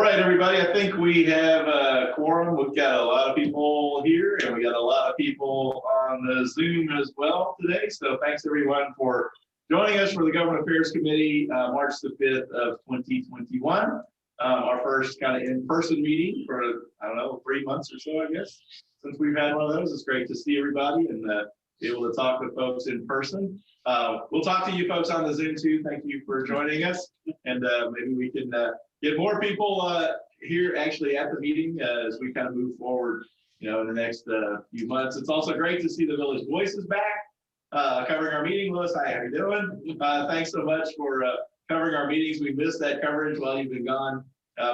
right, everybody, I think we have a quorum. We've got a lot of people here and we got a lot of people on the Zoom as well today. So thanks everyone for joining us for the Government Affairs Committee, March the 5th of 2021. Our first kind of in-person meeting for, I don't know, 3 months or so, I guess, since we've had one of those. It's great to see everybody and be able to talk with folks in person. We'll talk to you folks on the Zoom too. Thank you for joining us. And maybe we can get more people here actually at the meeting as we kind of move forward, in the next few months. It's also great to see the Village Voices back covering our meeting. Louis, hi, how you doing? Thanks so much for covering our meetings. We missed that coverage while you've been gone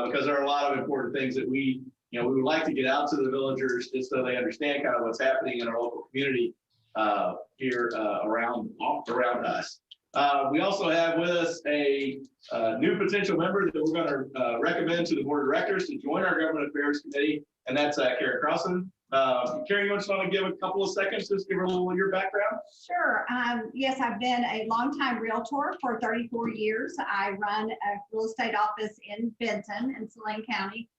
because there are a lot of important things that we would like to get out to the villagers just so they understand kind of what's happening in our local community here around us. We also have with us a new potential member that we're going to recommend to the board of directors to join our Government Affairs Committee, and that's Karen Crossan. Karen, you just want to give a couple of seconds, just give her a little of your background? Sure. Yes, I've been a longtime realtor for 34 years. I run a real estate office in Benton in Saline County,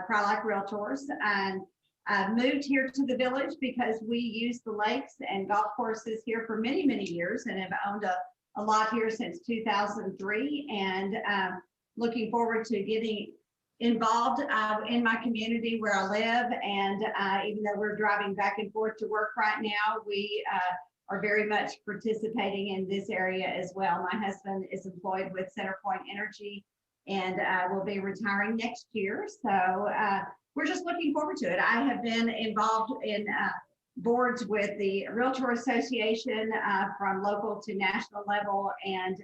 Crowlike Realtors, and I moved here to the village because we use the lakes and golf courses here for many, many years and have owned a lot here since 2003, and looking forward to getting involved in my community where I live. And even though we're driving back and forth to work right now, we are very much participating in this area as well. My husband is employed with CenterPoint Energy and will be retiring next year. So we're just looking forward to it. I have been involved in boards with the Realtor Association from local to national level, and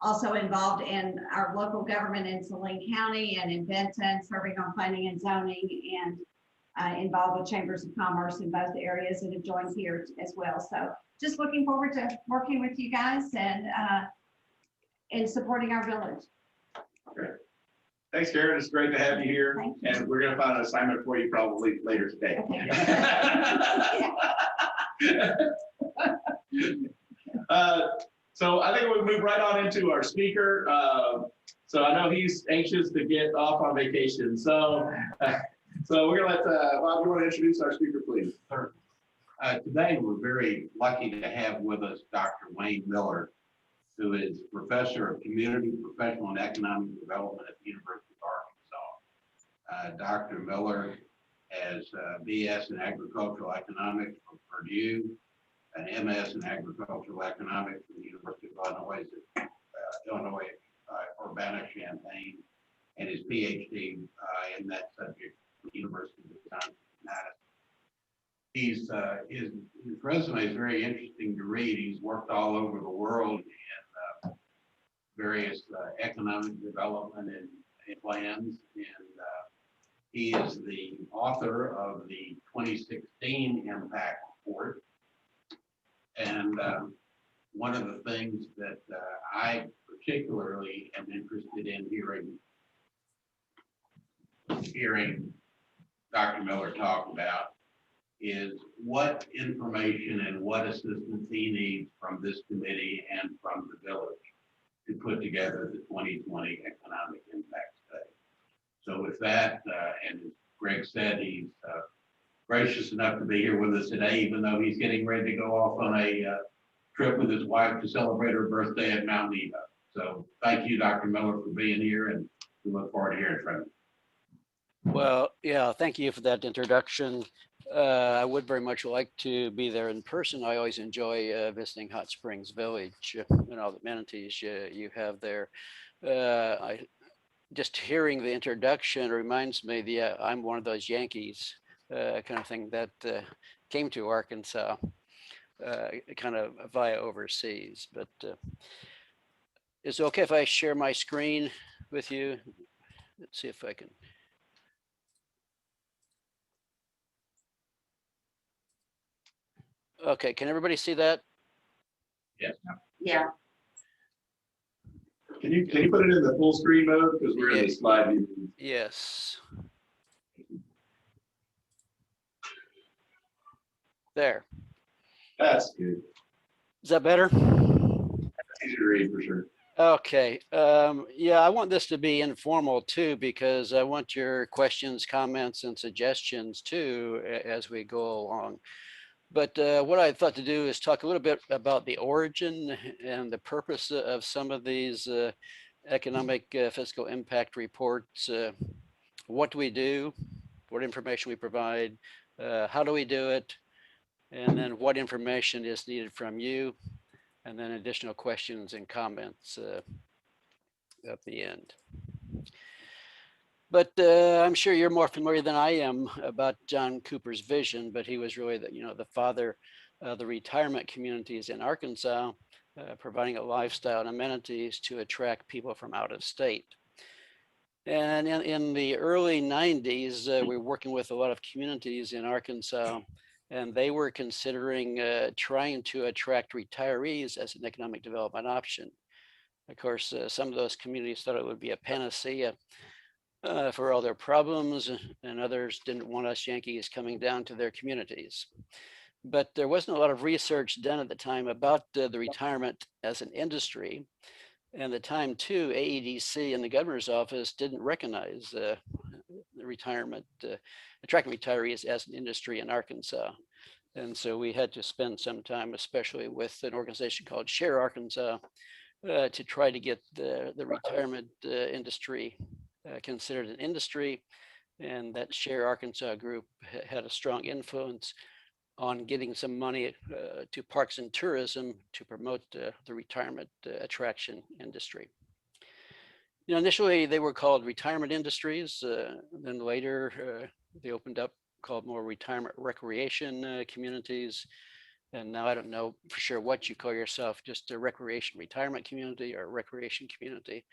also involved in our local government in Saline County and in Benton, serving on planning and zoning, and involved with chambers of commerce in both areas, and have joined here as well. So just looking forward to working with you guys and supporting our village. Great. Thanks, Karen. It's great to have you here. And we're going to find an assignment for you probably later today. Okay. So I think we'll move right on into our speaker. So I know he's anxious to get off on vacation. So we're going to let Bob, you want to introduce our speaker, please? Sure. Today, we're very lucky to have with us Dr. Wayne Miller, who is Professor of Community, Professional, and Economic Development at the University of Arkansas. Dr. Miller has a BS in Agricultural Economics from Purdue, an MS in Agricultural Economics from the University of Illinois Urbana-Champaign, and his PhD in that subject from the University of Wisconsin-Madison. His resume is very interesting to read. He's worked all over the world in various economic development and plans, and he is the author of the 2016 Impact Report. And one of the things that I particularly am interested in hearing Dr. Miller talk about is what information and what assistance he needs from this committee and from the village to put together the 2020 Economic Impact Study. So with that, and as Greg said, he's gracious enough to be here with us today, even though he's getting ready to go off on a trip with his wife to celebrate her birthday at Mount Nebo. So thank you, Dr. Miller, for being here, and we look forward to hearing from you. Well, yeah, thank you for that introduction. I would very much like to be there in person. I always enjoy visiting Hot Springs Village and all the amenities you have there. Just hearing the introduction reminds me I'm one of those Yankees kind of thing that came to Arkansas kind of via overseas. But is it okay if I share my screen with you? Let's see if I can. Okay, can everybody see that? Yes. Yeah. Can you put it in the full screen mode, because we're in the slide view? Yes. There. That's good. Is that better? That's easy to read for sure. Okay, yeah, I want this to be informal too, because I want your questions, comments, and suggestions too, as we go along. But what I thought to do is talk a little bit about the origin and the purpose of some of these economic fiscal impact reports. What do we do? What information we provide? How do we do it? And then what information is needed from you? And then additional questions and comments at the end. But I'm sure you're more familiar than I am about John Cooper's vision, but he was really the father of the retirement communities in Arkansas, providing a lifestyle and amenities to attract people from out of state. And in the early 90s, we were working with a lot of communities in Arkansas, and they were considering trying to attract retirees as an economic development option. Of course, some of those communities thought it would be a panacea for all their problems, and others didn't want us Yankees coming down to their communities. But there wasn't a lot of research done at the time about the retirement as an industry. And at the time too, AEDC and the governor's office didn't recognize the retirement, attracting retirees as an industry in Arkansas. And so we had to spend some time, especially with an organization called Share Arkansas, to try to get the retirement industry considered an industry. And that Share Arkansas group had a strong influence on getting some money to Parks and Tourism to promote the retirement attraction industry. Initially they were called retirement industries. Then later they opened up called more retirement recreation communities. And now I don't know for sure what you call yourself, just a recreation retirement community or recreation community.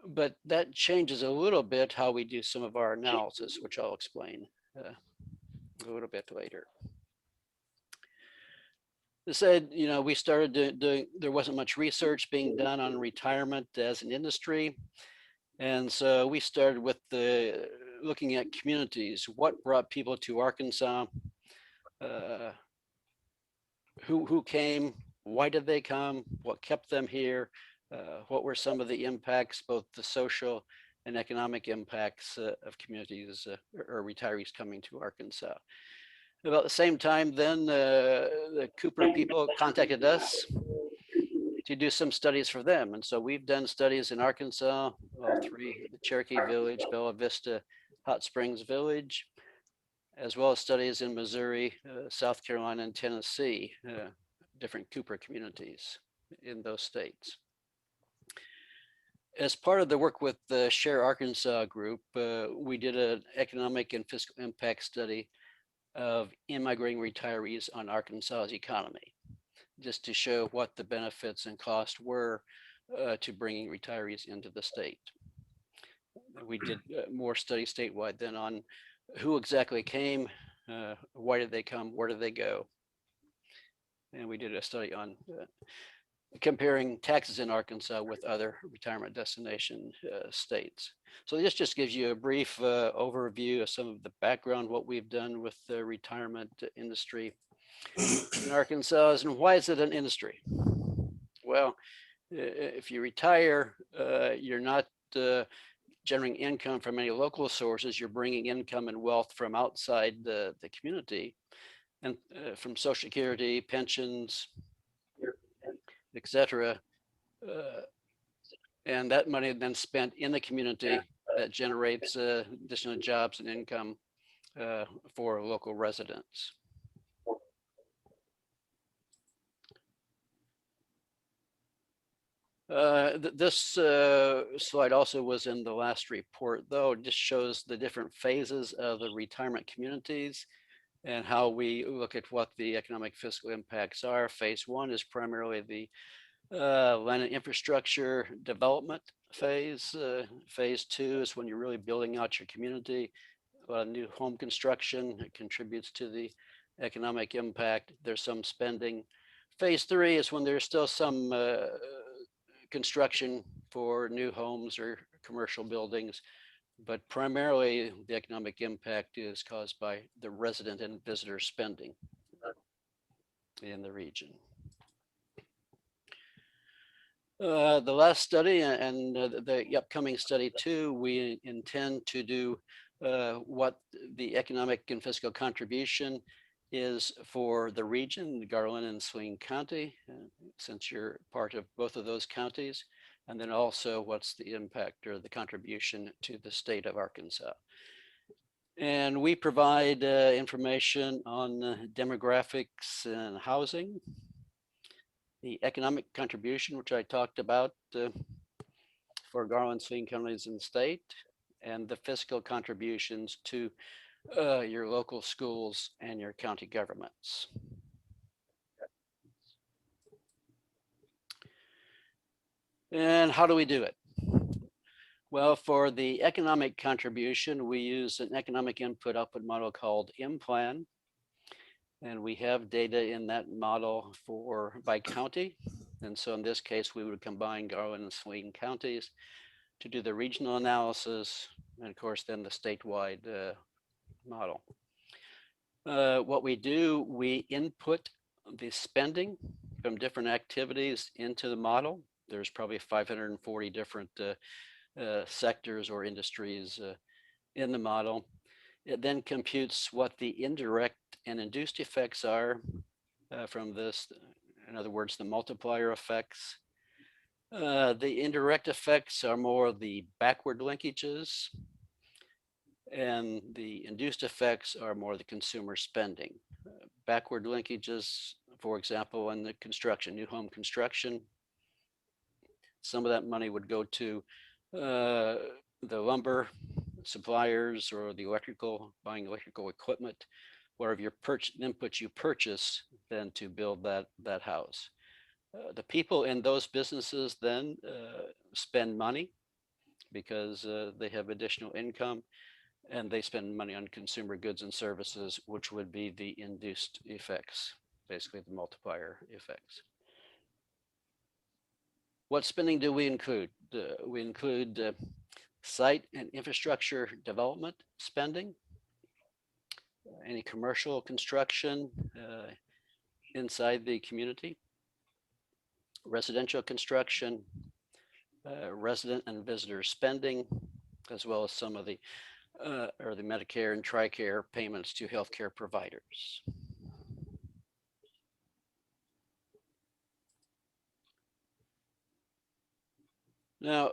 But that changes a little bit how we do some of our analysis, which I'll explain a little bit later. They said, we started doing, there wasn't much research being done on retirement as an industry. And so we started with looking at communities, what brought people to Arkansas, who came, why did they come, what kept them here, what were some of the impacts, both the social and economic impacts of communities or retirees coming to Arkansas. About the same time, then the Cooper people contacted us to do some studies for them. And so we've done studies in Arkansas, all three, the Cherokee Village, Bella Vista, Hot Springs Village, as well as studies in Missouri, South Carolina, and Tennessee, different Cooper communities in those states. As part of the work with the Share Arkansas group, we did an economic and fiscal impact study of immigrating retirees on Arkansas's economy, just to show what the benefits and costs were to bringing retirees into the state. We did more studies statewide then on who exactly came, why did they come, where did they go? And we did a study on comparing taxes in Arkansas with other retirement destination states. So this just gives you a brief overview of some of the background, what we've done with the retirement industry in Arkansas. And why is it an industry? Well, if you retire, you're not generating income from any local sources, you're bringing income and wealth from outside the community, and from Social Security, pensions, etc. And that money then spent in the community that generates additional jobs and income for local residents. This slide also was in the last report, though. It just shows the different phases of the retirement communities and how we look at what the economic fiscal impacts are. Phase one is primarily the land and infrastructure development phase. Phase two is when you're really building out your community. A lot of new home construction contributes to the economic impact. There's some spending. Phase three is when there's still some construction for new homes or commercial buildings, but primarily the economic impact is caused by the resident and visitor spending in the region. The last study and the upcoming study too, we intend to do what the economic and fiscal contribution is for the region, Garland and Saline County, since you're part of both of those counties, and then also what's the impact or the contribution to the state of Arkansas. And we provide information on demographics and housing, the economic contribution, which I talked about for Garland, Saline counties and state, and the fiscal contributions to your local schools and your county governments. And how do we do it? Well, for the economic contribution, we use an economic input output model called M-Plan. And we have data in that model by county. And so in this case, we would combine Garland and Saline counties to do the regional analysis, and of course, then the statewide model. What we do, we input the spending from different activities into the model. There's probably 540 different sectors or industries in the model. It then computes what the indirect and induced effects are from this. In other words, the multiplier effects. The indirect effects are more the backward linkages, and the induced effects are more the consumer spending. Backward linkages, for example, in the construction, new home construction, some of that money would go to the lumber suppliers or the buying electrical equipment, whatever your input you purchase then to build that house. The people in those businesses then spend money because they have additional income, and they spend money on consumer goods and services, which would be the induced effects, basically the multiplier effects. What spending do we include? We include site and infrastructure development spending, any commercial construction inside the community, residential construction, resident and visitor spending, as well as some of the Medicare and TRICARE payments to healthcare providers. Now,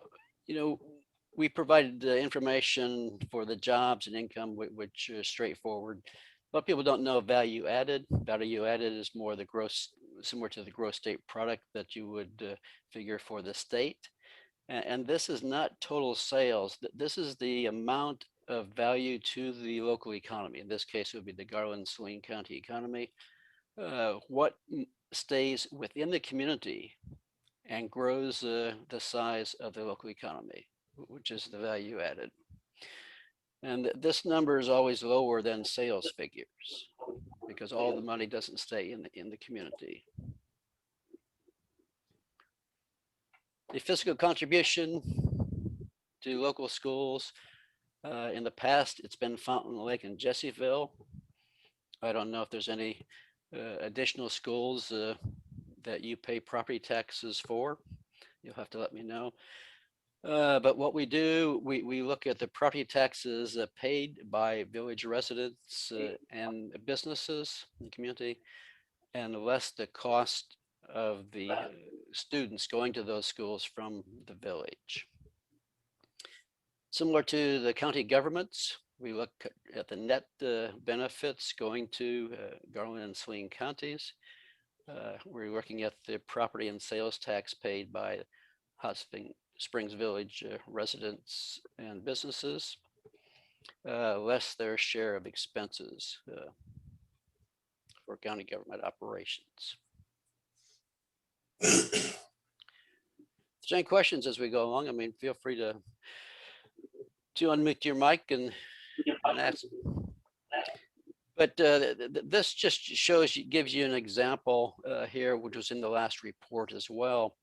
we provided the information for the jobs and income, which is straightforward. A lot of people don't know value added. Value added is more the gross, similar to the gross state product that you would figure for the state. And this is not total sales. This is the amount of value to the local economy. In this case, it would be the Garland Saline County economy. What stays within the community and grows the size of the local economy, which is the value added. And this number is always lower than sales figures because all the money doesn't stay in the community. The fiscal contribution to local schools, in the past, it's been Fountain Lake and Jessieville. I don't know if there's any additional schools that you pay property taxes for. You'll have to let me know. But what we do, we look at the property taxes paid by village residents and businesses in the community, and less the cost of the students going to those schools from the village. Similar to the county governments, we look at the net benefits going to Garland and Saline counties. We're looking at the property and sales tax paid by Hot Springs Village residents and businesses, less their share of expenses for county government operations. If there's any questions as we go along, I mean, feel free to unmute your mic and ask. But this just gives you an example here, which was in the last report as well.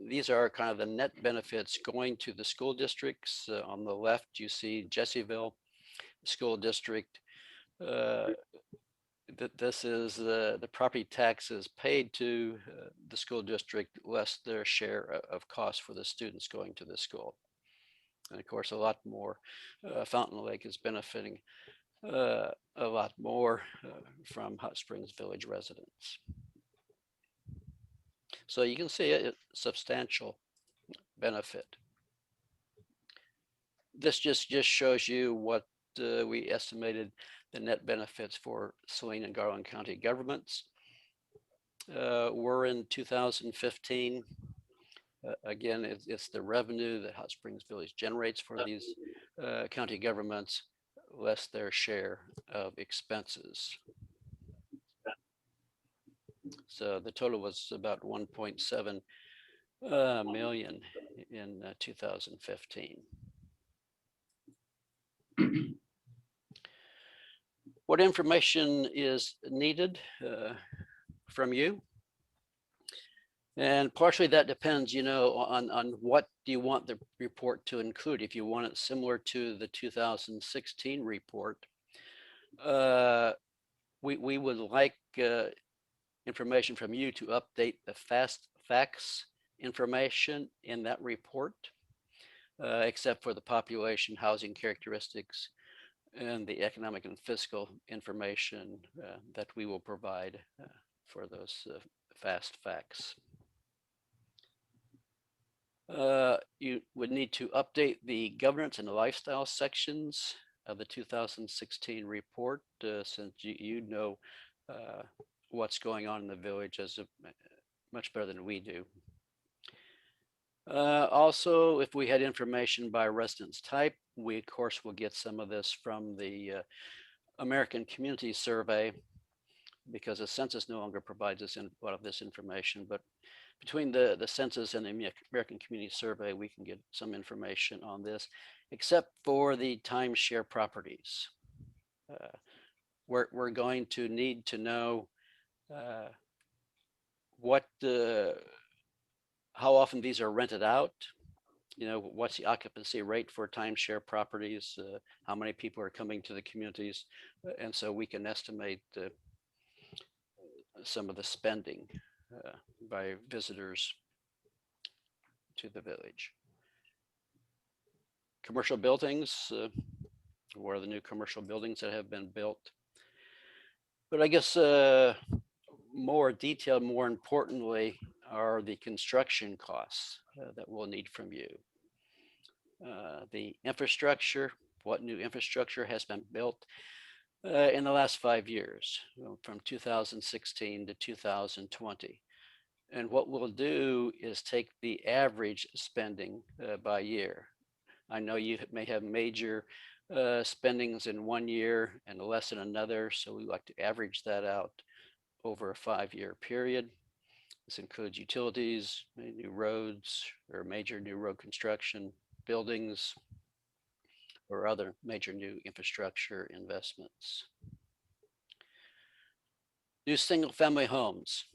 These are kind of the net benefits going to the school districts. On the left, you see Jessieville School District. This is the property taxes paid to the school district less their share of costs for the students going to the school. And of course, a lot more, Fountain Lake is benefiting a lot more from Hot Springs Village residents. So you can see a substantial benefit. This just shows you what we estimated the net benefits for Saline and Garland County governments were in 2015. Again, it's the revenue that Hot Springs Village generates for these county governments, less their share of expenses. So the total was about 1.7 million in 2015. What information is needed from you? And partially that depends, you know, on what do you want the report to include. If you want it similar to the 2016 report, we would like information from you to update the facts information in that report, except for the population, housing characteristics, and the economic and fiscal information that we will provide for those fast facts. You would need to update the governance and the lifestyle sections of the 2016 report, since you know what's going on in the village as much better than we do. Also, if we had information by residence type, we of course will get some of this from the American Community Survey, because the census no longer provides us a lot of this information, but between the census and the American Community Survey, we can get some information on this, except for the timeshare properties. We're going to need to know how often these are rented out. You know, what's the occupancy rate for timeshare properties? How many people are coming to the communities? And so we can estimate some of the spending by visitors to the village. Commercial buildings, what are the new commercial buildings that have been built? But I guess more detailed, more importantly, are the construction costs that we'll need from you. The infrastructure, what new infrastructure has been built in the last 5 years, from 2016 to 2020. And what we'll do is take the average spending by year. I know you may have major spendings in 1 year and less in another, so we like to average that out over a 5-year period. This includes utilities, new roads, or major new road construction, buildings, or other major new infrastructure investments. New single family homes.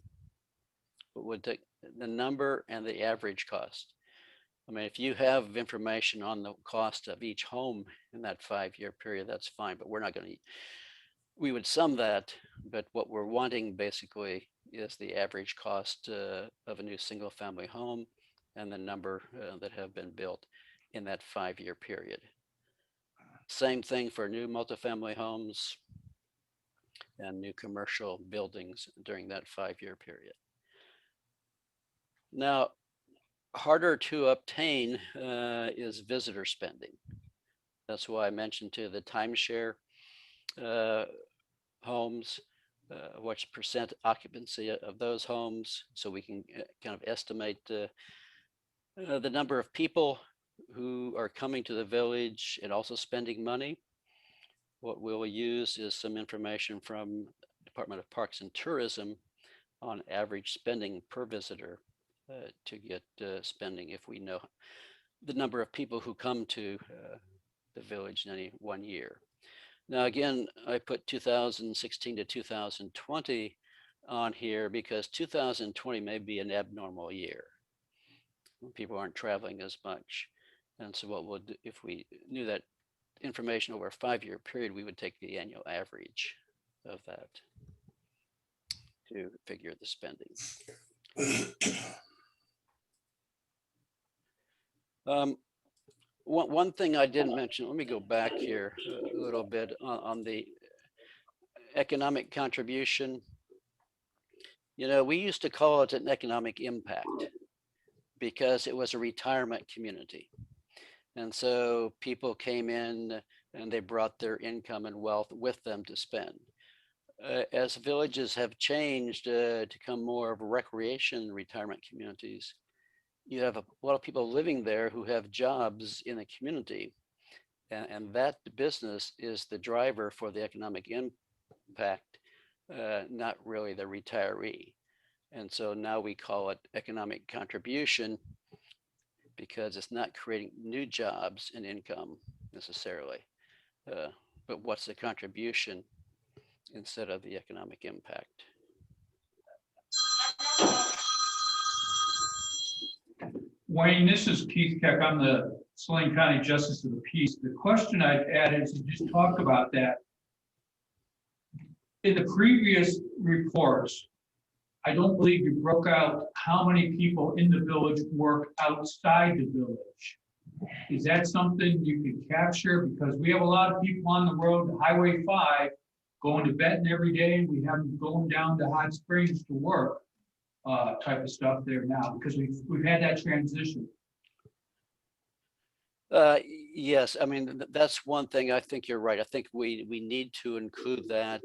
What would take the number and the average cost? I mean, if you have information on the cost of each home in that 5-year period, that's fine, but we're not going to, we would sum that, but what we're wanting basically is the average cost of a new single family home and the number that have been built in that 5-year period. Same thing for new multifamily homes and new commercial buildings during that 5-year period. Now, harder to obtain is visitor spending. That's why I mentioned to the timeshare homes, what's percent occupancy of those homes, so we can kind of estimate the number of people who are coming to the village and also spending money. What we'll use is some information from Department of Parks and Tourism on average spending per visitor to get spending if we know the number of people who come to the village in any 1 year. Now, again, I put 2016 to 2020 on here because 2020 may be an abnormal year. People aren't traveling as much. And so what we'll do, if we knew that information over a 5-year period, we would take the annual average of that. to figure the spending. One thing I didn't mention, let me go back here a little bit on the economic contribution. You know, we used to call it an economic impact because it was a retirement community. And so people came in and they brought their income and wealth with them to spend. As villages have changed to become more of a recreation retirement communities, you have a lot of people living there who have jobs in the community. And that business is the driver for the economic impact, not really the retiree. And so now we call it economic contribution because it's not creating new jobs and income necessarily, but what's the contribution instead of the economic impact. Wayne, this is Keith Keck. I'm the Saline County Justice of the Peace. The question I'd add is to just talk about that. In the previous reports, I don't believe you broke out how many people in the village work outside the village. Is that something you can capture? Because we have a lot of people on the road to Highway 5 going to Benton every day. We have them going down to Hot Springs to work, type of stuff there now, because we've had that transition. Yes, I mean, that's one thing. I think you're right. I think we need to include that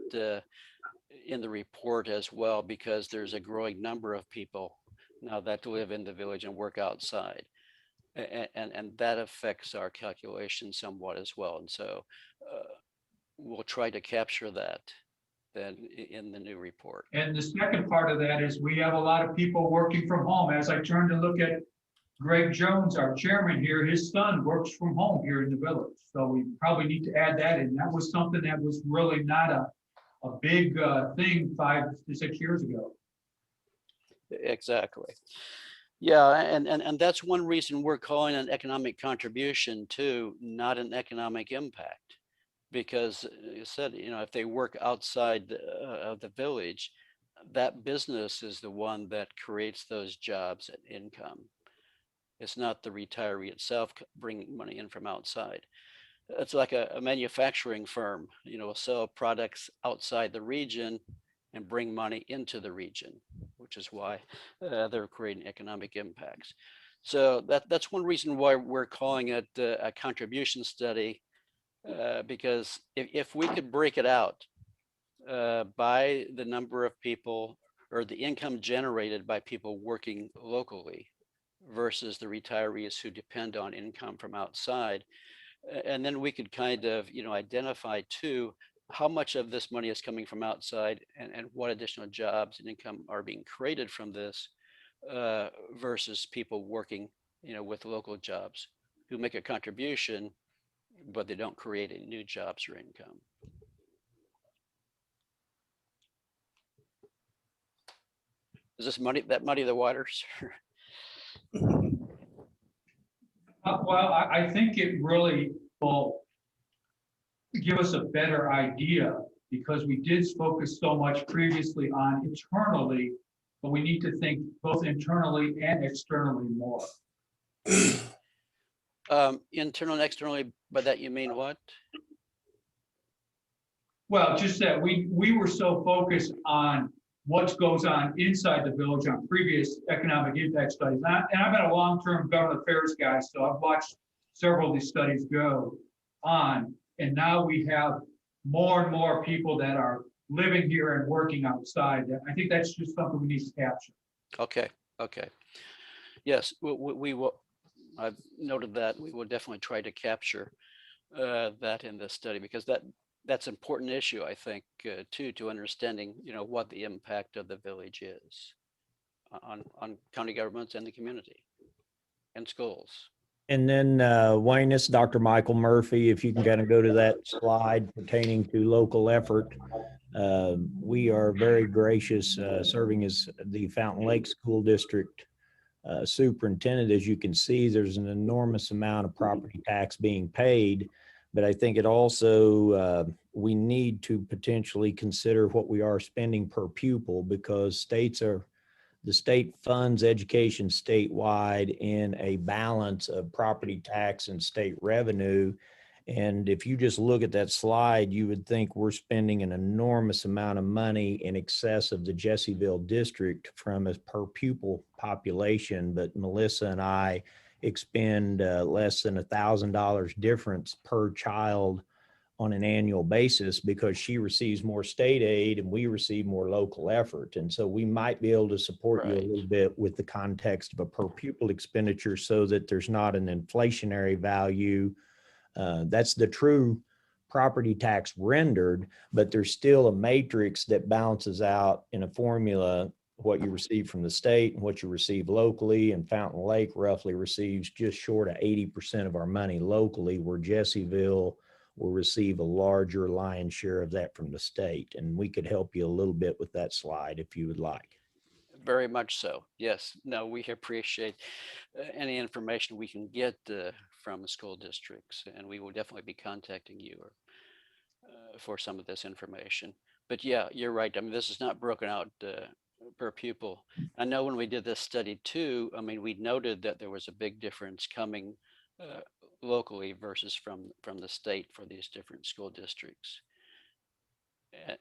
in the report as well, because there's a growing number of people now that live in the village and work outside. And that affects our calculation somewhat as well. And so we'll try to capture that then in the new report. And the second part of that is we have a lot of people working from home. As I turn to look at Greg Jones, our chairman here, his son works from home here in the village. So we probably need to add that in. That was something that was really not a big thing 5 to 6 years ago. Exactly. Yeah, and that's one reason we're calling an economic contribution too, not an economic impact. Because you said, you know, if they work outside of the village, that business is the one that creates those jobs and income. It's not the retiree itself bringing money in from outside. It's like a manufacturing firm, you know, will sell products outside the region and bring money into the region, which is why they're creating economic impacts. So that's one reason why we're calling it a contribution study, because if we could break it out by the number of people or the income generated by people working locally versus the retirees who depend on income from outside, and then we could kind of, you know, identify too how much of this money is coming from outside and what additional jobs and income are being created from this versus people working, you know, with local jobs who make a contribution, but they don't create any new jobs or income. Is this that muddy the waters? Well, I think it really will give us a better idea, because we did focus so much previously on internally, but we need to think both internally and externally more. Internal and externally, by that you mean what? Well, just that we were so focused on what goes on inside the village on previous economic impact studies. And I've been a long-term government affairs guy, so I've watched several of these studies go on. And now we have more and more people that are living here and working outside. I think that's just something we need to capture. Okay. Okay. Yes, we will. I've noted that we will definitely try to capture that in this study, because that's an important issue, I think, too, to understanding, you know, what the impact of the village is on county governments and the community and schools. And then Wayne, this is Dr. Michael Murphy. If you can kind of go to that slide pertaining to local effort. We are very gracious serving as the Fountain Lake School District superintendent. As you can see, there's an enormous amount of property tax being paid, But I think it also, we need to potentially consider what we are spending per pupil, because the state funds education statewide in a balance of property tax and state revenue. And if you just look at that slide, you would think we're spending an enormous amount of money in excess of the Jessieville district from a per pupil population. But Melissa and I expend less than $1,000 difference per child on an annual basis, because she receives more state aid and we receive more local effort. And so we might be able to support you a Right. little bit with the context of a per pupil expenditure, so that there's not an inflationary value. That's the true property tax rendered, but there's still a matrix that balances out in a formula what you receive from the state and what you receive locally. And Fountain Lake roughly receives just short of 80% of our money locally, where Jessieville will receive a larger lion's share of that from the state. And we could help you a little bit with that slide if you would like. Very much so. Yes. No, we appreciate any information we can get from the school districts, and we will definitely be contacting you for some of this information. But yeah, you're right. I mean, this is not broken out per pupil. I know when we did this study too, I mean, we noted that there was a big difference coming locally versus from the state for these different school districts.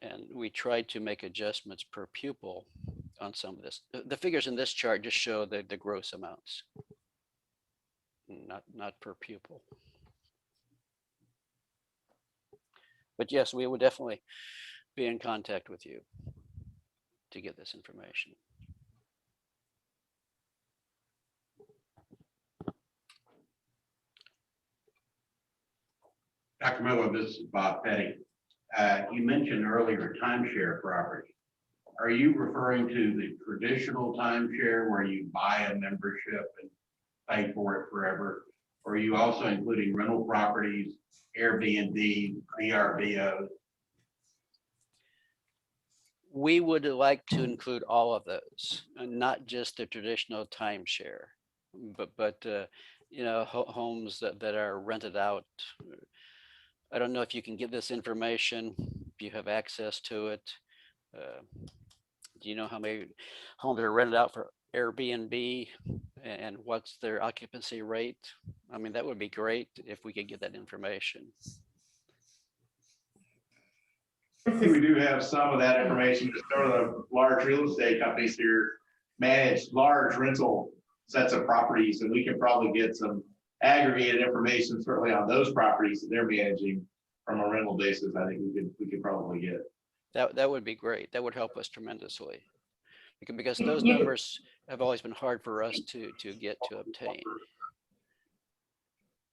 And we tried to make adjustments per pupil on some of this. The figures in this chart just show the gross amounts, not per pupil. But yes, we will definitely be in contact with you to get this information. Dr. Miller, this is Bob Petty. You mentioned earlier timeshare property. Are you referring to the traditional timeshare where you buy a membership and pay for it forever? Or are you also including rental properties, Airbnb, VRBO? We would like to include all of those, and not just the traditional timeshare, but you know, homes that are rented out. I don't know if you can get this information, if you have access to it. Do you know how many homes are rented out for Airbnb and what's their occupancy rate? I mean, that would be great if we could get that information. I think we do have some of that information. Just some of the large real estate companies here manage large rental sets of properties, and we can probably get some aggregated information certainly on those properties that they're managing from a rental basis. I think we could probably get. That would be great. That would help us tremendously, because those numbers have always been hard for us to obtain.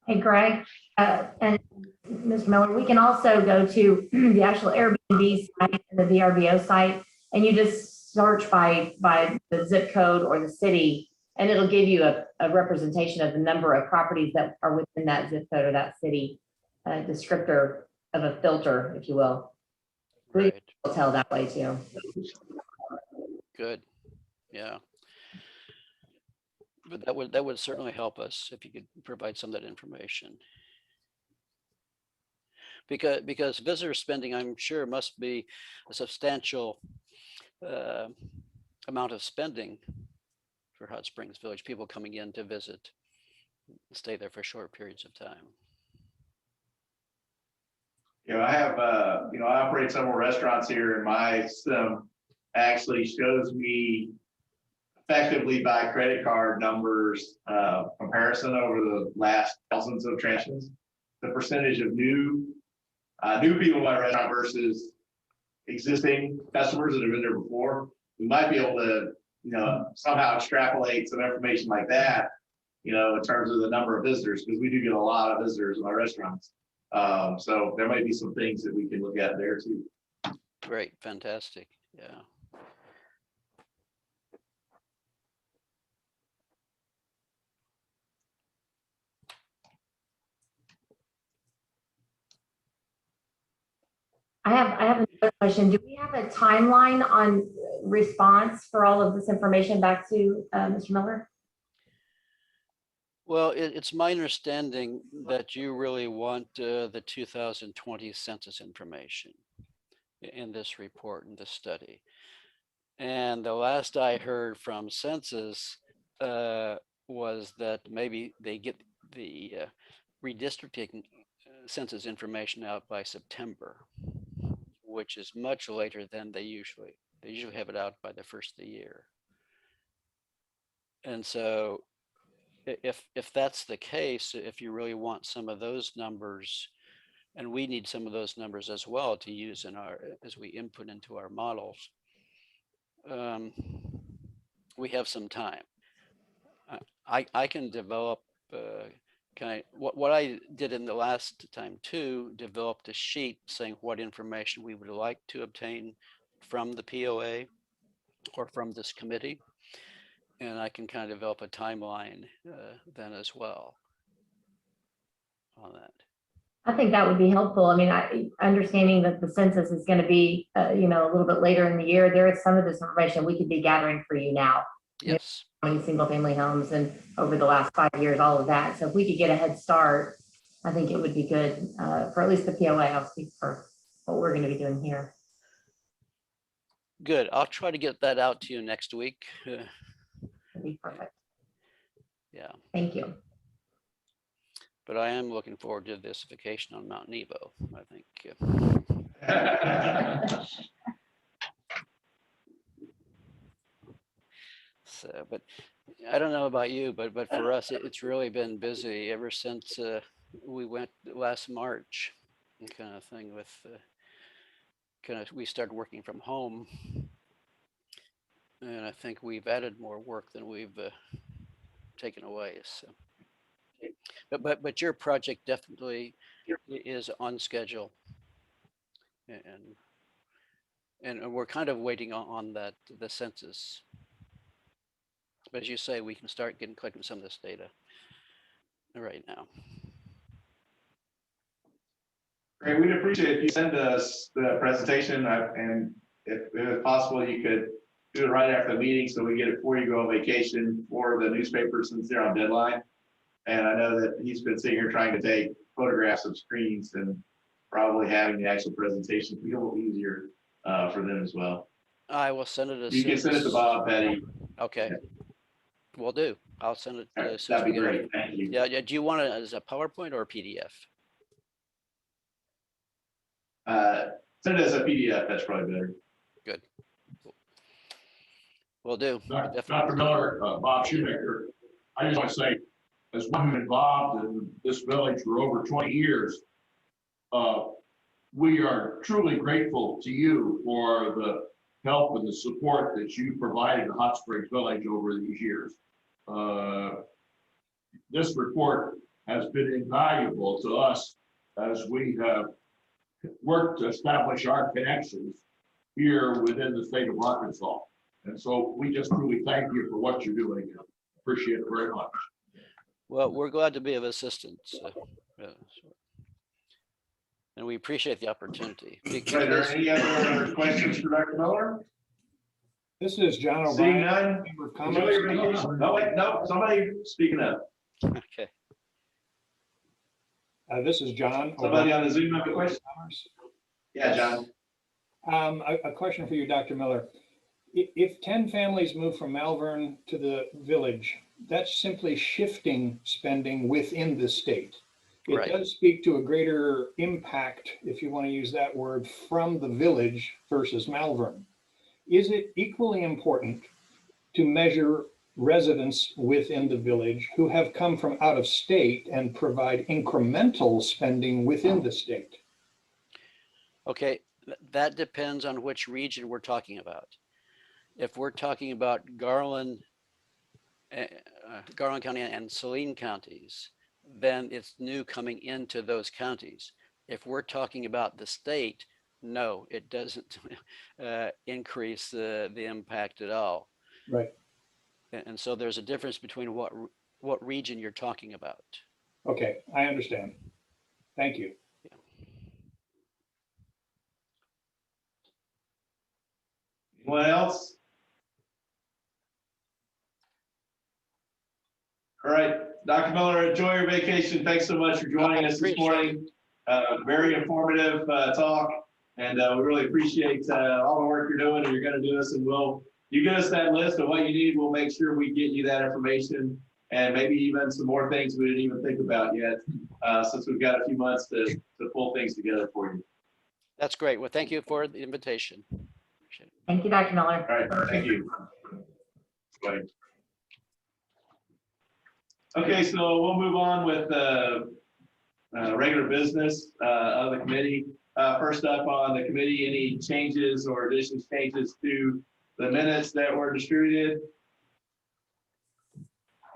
Hey, Greg, and Mr. Miller, we can also go to the actual Airbnb site and the VRBO site, and you just search by the zip code or the city, and it'll give you a representation of the number of properties that are within that zip code or that city, descriptor of a filter, if you will. We Right. will tell that way too. Good. Yeah. But that would certainly help us if you could provide some of that information. Because visitor spending, I'm sure, must be a substantial amount of spending for Hot Springs Village, people coming in to visit, stay there for short periods of time. You know, I have, you know, I operate several restaurants here, and my system actually shows me effectively by credit card numbers, comparison over the last thousands of transactions, the percentage of new people by restaurant versus existing customers that have been there before. We might be able to, you know, somehow extrapolate some information like that, you know, in terms of the number of visitors, because we do get a lot of visitors in our restaurants. So there might be some things that we can look at there too. Great, fantastic, yeah. I have another question. Do we have a timeline on response for all of this information back to Mr. Miller? Well, it's my understanding that you really want the 2020 census information in this report, in this study. And the last I heard from census was that maybe they get the redistricting census information out by September, which is much later than they usually have it out by the first of the year. And so if that's the case, if you really want some of those numbers, and we need some of those numbers as well to use in our, as we input into our models, we have some time. I can develop what I did in the last time too, developed a sheet saying what information we would like to obtain from the POA or from this committee. And I can kind of develop a timeline then as well on that. I think that would be helpful. I mean, understanding that the census is going to be, a little bit later in the year, there is some of this information we could be gathering for you now. Yes. How many single family homes and over the last 5 years, all of that. So if we could get a head start, I think it would be good for at least the POA. I'll speak for what we're going to be doing here. Good. I'll try to get that out to you next week. That'd be perfect. Yeah. Thank you. But I am looking forward to this vacation on Mount Nebo, I think. So, but I don't know about you, but for us, it's really been busy ever since we went last March, kind of thing with we started working from home. And I think we've added more work than we've taken away. So, but your project definitely is on schedule, and we're kind of waiting on that, the census. But as you say, we can start collecting some of this data right now. Great, we'd appreciate if you send us the presentation, and if possible, you could do it right after the meeting so we get it before you go on vacation for the newspaper since they're on deadline. And I know that he's been sitting here trying to take photographs of screens, and probably having the actual presentation be a little easier for them as well. I will send it as You can send it to Bob, Betty. Okay. Will do. I'll send it as soon as That'd we be get it. great. Thank you. Yeah. Do you want it as a PowerPoint or a PDF? Send it as a PDF. That's probably better. Good. Will do. Dr. Miller, Bob Shoemaker, I just want to say, as one who's involved in this village for over 20 years, we are truly grateful to you for the help and the support that you provided to Hot Springs Village over these years. This report has been invaluable to us as we have worked to establish our connections here within the state of Arkansas. And so we just truly thank you for what you're doing. Appreciate it very much. Well, we're glad to be of assistance. And we appreciate the opportunity. Are there any other questions for Dr. Miller? This is John Seeing O'Brien. none? Chamber of Enjoy your Commerce. vacation. No, wait, no, somebody speaking up. Okay. This is John. Somebody O'Brien. on the Zoom have a question? Yeah, John. A question for you, Dr. Miller. If 10 families move from Malvern to the village, that's simply shifting spending within the state. It Right. does speak to a greater impact, if you want to use that word, from the village versus Malvern. Is it equally important to measure residents within the village who have come from out of state and provide incremental spending within the state? Okay, that depends on which region we're talking about. If we're talking about Garland County and Saline counties, then it's new coming into those counties. If we're talking about the state, no, it doesn't increase the impact at all. Right. And so there's a difference between what region you're talking about. Okay, I understand. Thank you. Anyone else? All right, Dr. Miller, enjoy your vacation. Thanks so much for joining us this morning. Very informative talk, and we really appreciate all the work you're doing and you're going to do us. And you get us that list of what you need, we'll make sure we get you that information and maybe even some more things we didn't even think about yet, since we've got a few months to pull things together for you. That's great. Well, thank you for the invitation. Appreciate it. Thank you, Dr. Miller. All right, thank you. Bye. Okay, so we'll move on with regular business of the committee. First up on the committee, any changes or additions, changes to the minutes that were distributed?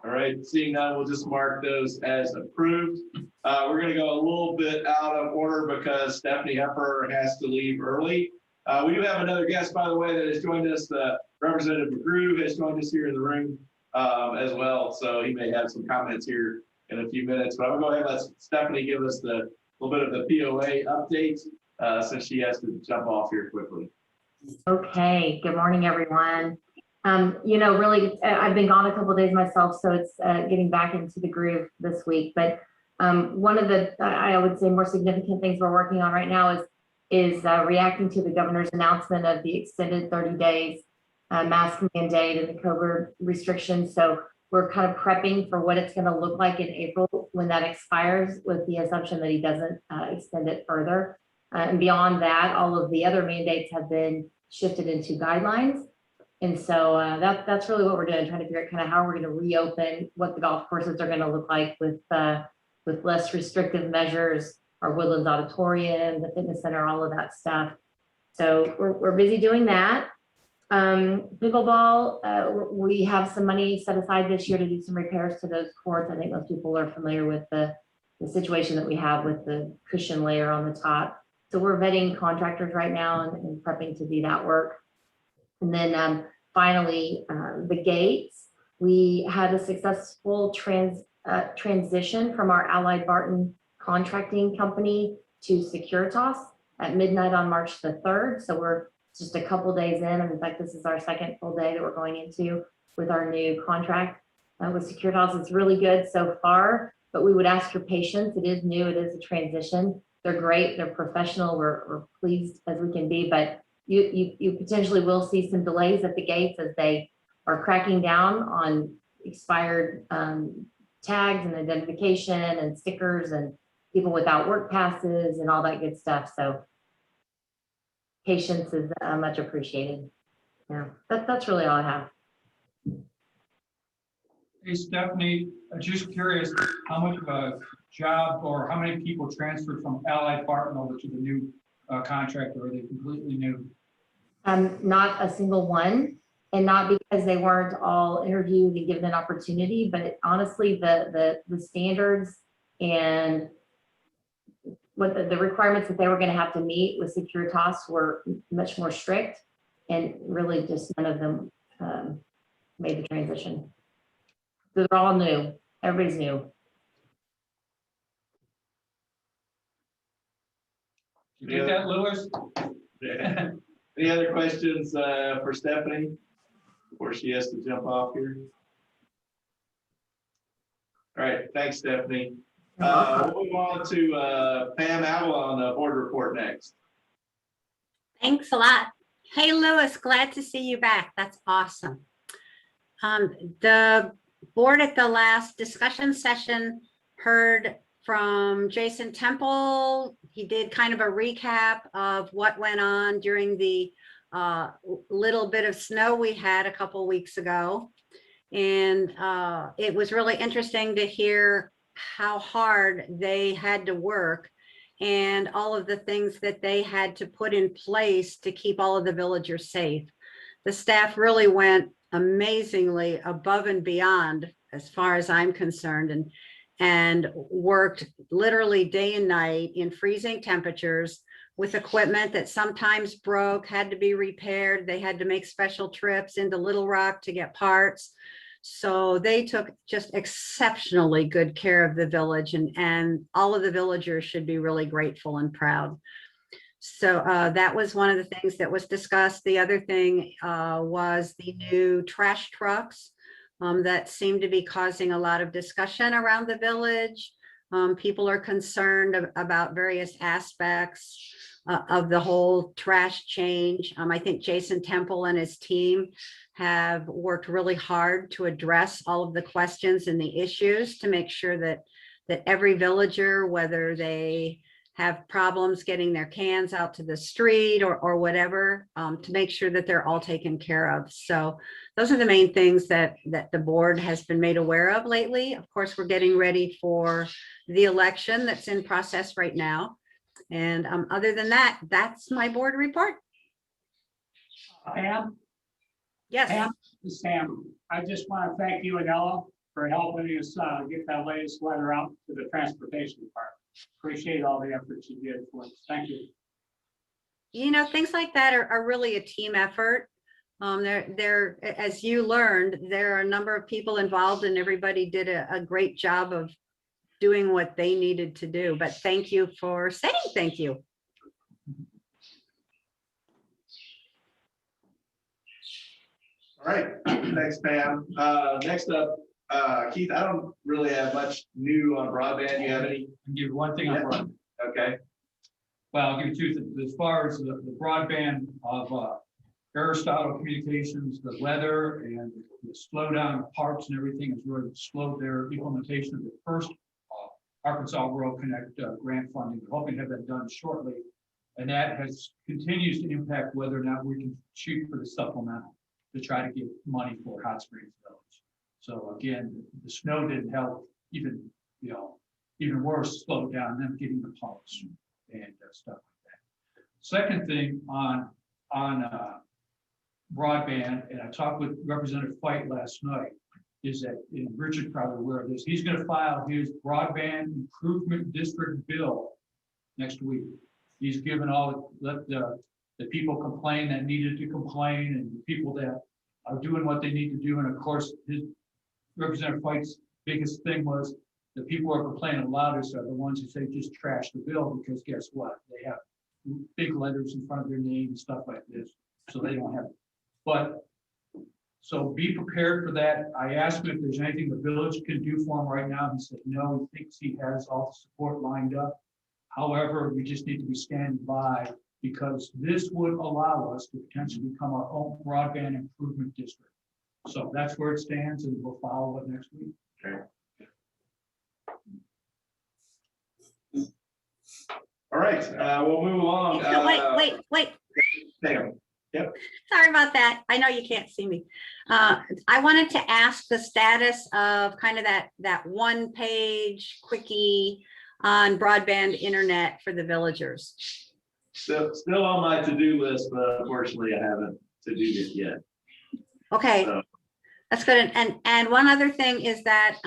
All right, seeing none, we'll just mark those as approved. We're going to go a little bit out of order because Stephanie Hepper has to leave early. We do have another guest, by the way, that has joined us. Representative McGrew has joined us here in the room as well. So he may have some comments here in a few minutes, but I'm going to go ahead and let Stephanie give us the little bit of the POA update since she has to jump off here quickly. Okay, good morning, everyone. Really, I've been gone a couple of days myself, so it's getting back into the groove this week. But one of the, I would say, more significant things we're working on right now is reacting to the governor's announcement of the extended 30 days mask mandate and the COVID restrictions. So we're kind of prepping for what it's going to look like in April when that expires, with the assumption that he doesn't extend it further. And beyond that, all of the other mandates have been shifted into guidelines. And so that's really what we're doing, trying to figure out kind of how we're going to reopen, what the golf courses are going to look like with less restrictive measures, our Woodlands Auditorium, the fitness center, all of that stuff. So we're busy doing that. Pickleball, we have some money set aside this year to do some repairs to those courts. I think most people are familiar with the situation that we have with the cushion layer on the top. So we're vetting contractors right now and prepping to do that work. And then finally, the gates. We had a successful transition from our Allied Barton contracting company to Securitas at midnight on March the 3rd. So we're just a couple days in. And in fact, this is our second full day that we're going into with our new contract with Securitas. It's really good so far, but we would ask your patience. It is new. It is a transition. They're great. They're professional. We're pleased as we can be, but you potentially will see some delays at the gates as they are cracking down on expired tags and identification and stickers and people without work passes and all that good stuff. So patience is much appreciated. Yeah, that's really all I have. Hey, Stephanie, just curious, how much of a job or how many people transferred from Allied Barton over to the new contract, or are they completely new? Not a single one, and not because they weren't all interviewed and given an opportunity, but honestly, the standards and what the requirements that they were going to have to meet with Securitas were much more strict, and really just none of them made the transition. So they're all new. Everybody's new. You get that, Lewis? Yeah. Any other questions for Stephanie before she has to jump off here? All right, thanks, Stephanie. We'll move on to Pam Avalon, the board report next. Thanks a lot. Hey, Lewis, glad to see you back. That's awesome. The board at the last discussion session heard from Jason Temple. He did kind of a recap of what went on during the little bit of snow we had a couple weeks ago. And it was really interesting to hear how hard they had to work and all of the things that they had to put in place to keep all of the villagers safe. The staff really went amazingly above and beyond, as far as I'm concerned, and worked literally day and night in freezing temperatures with equipment that sometimes broke, had to be repaired. They had to make special trips into Little Rock to get parts. So they took just exceptionally good care of the village, and all of the villagers should be really grateful and proud. So that was one of the things that was discussed. The other thing was the new trash trucks. that seem to be causing a lot of discussion around the village. People are concerned about various aspects of the whole trash change. I think Jason Temple and his team have worked really hard to address all of the questions and the issues to make sure that every villager, whether they have problems getting their cans out to the street or whatever, to make sure that they're all taken care of. So those are the main things that the board has been made aware of lately. Of course, we're getting ready for the election that's in process right now. And other than that, that's my board report. Pam, Yes. Pam, this is Sam. I just want to thank you and Ella for helping us get that latest letter out to the transportation department. Appreciate all the efforts you did for us. Thank you. You know, things like that are really a team effort. There, as you learned, there are a number of people involved and everybody did a great job of doing what they needed to do. But thank you for saying thank you. All right, thanks, Pam. Next up, Keith, I don't really have much new on broadband. You have any? I'll give you one thing on Yeah. broadband. Okay. Well, I'll give you two things. As far as the broadband of Aristotle Communications, the weather and the slowdown of parks and everything has really slowed their implementation of the first Arkansas Rural Connect grant funding. We're hoping to have that done shortly. And that continues to impact whether or not we can shoot for the supplemental to try to get money for Hot Springs Village. So again, the snow didn't help, even worse, slowed down them getting the pumps and stuff like that. Second thing on broadband, and I talked with Representative Fight last night, is that, and Richard probably aware of this, he's going to file his broadband improvement district bill next week. He's given all the people complain that needed to complain and the people that are doing what they need to do. And of course, his Representative Fight's biggest thing was the people who are complaining loudest are the ones who say just trash the bill, because guess what? They have big letters in front of their name and stuff like this, so they don't have it. But so be prepared for that. I asked him if there's anything the village can do for him right now. He said no, he thinks he has all the support lined up. However, we just need to be standing by, because this would allow us to potentially become our own broadband improvement district. So that's where it stands, and we'll follow it next week. Okay. All right, we'll move along. Wait. Damn. Yep. Sorry about that. I know you can't see me. I wanted to ask the status of kind of that one-page quickie on broadband internet for the villagers. So still on my to-do list, but unfortunately I haven't to-do it yet. Okay, So, that's good. And one other thing is that,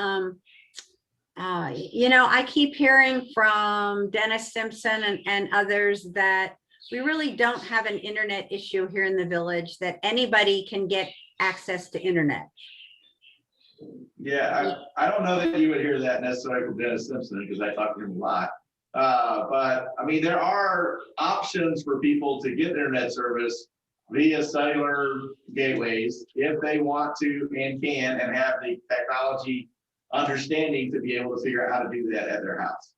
I keep hearing from Dennis Simpson and others that we really don't have an internet issue here in the village, that anybody can get access to internet. yeah, I don't know that you would hear that necessarily from Dennis Simpson, because I talk to him a lot. But I mean, there are options for people to get internet service via cellular gateways if they want to and can, and have the technology understanding to be able to figure out how to do that at their house.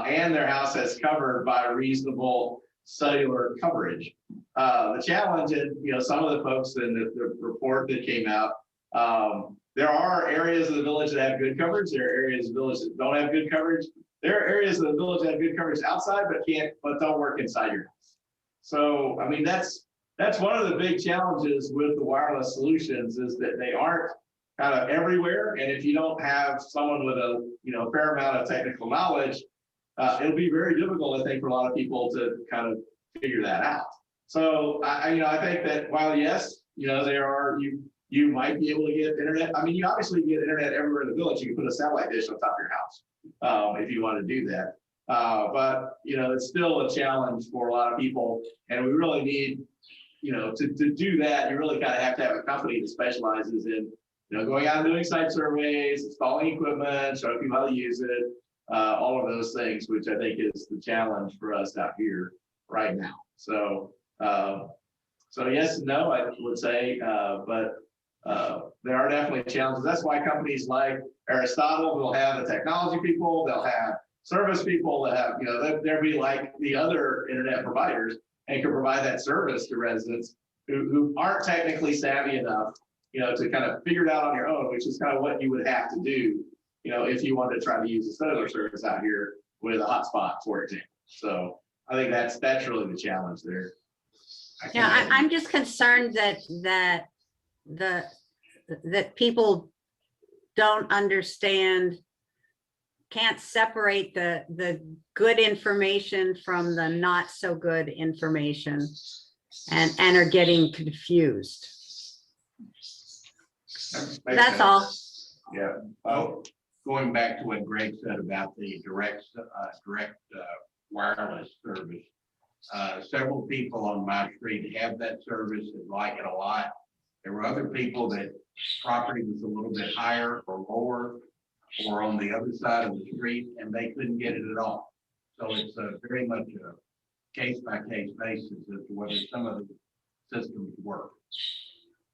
And their house is covered by reasonable cellular coverage. The challenge, and some of the folks in the report that came out, there are areas of the village that have good coverage. There are areas of the village that don't have good coverage. There are areas of the village that have good coverage outside, but don't work inside your house. So, I mean, that's one of the big challenges with the wireless solutions, is that they aren't kind of everywhere. And if you don't have someone with a fair amount of technical knowledge, it'll be very difficult, I think, for a lot of people to kind of figure that out. So I think that while yes, there are, you might be able to get internet. I mean, you obviously get internet everywhere in the village. You can put a satellite dish on top of your house if you want to do that. But it's still a challenge for a lot of people, and we really need, to do that. You really kind of have to have a company that specializes in, going out and doing site surveys, installing equipment, showing people how to use it, all of those things, which I think is the challenge for us out here right now. So yes and no, I would say, but there are definitely challenges. That's why companies like Aristotle will have the technology people, they'll have service people, that have, you know, they'll be like the other internet providers and can provide that service to residents who aren't technically savvy enough, you know, to kind of figure it out on your own, which is kind of what you would have to do, you know, if you wanted to try to use a cellular service out here with a hotspot, for example. So I think that's really the challenge there. Yeah, I'm just concerned that people don't understand, can't separate the good information from the not so good information, and are getting confused. That's all. Yeah. Well, going back to what Greg said about the direct wireless service, several people on my street have that service and like it a lot. There were other people that property was a little bit higher or lower or on the other side of the street, and they couldn't get it at all. So it's very much a case-by-case basis as to whether some of the systems work.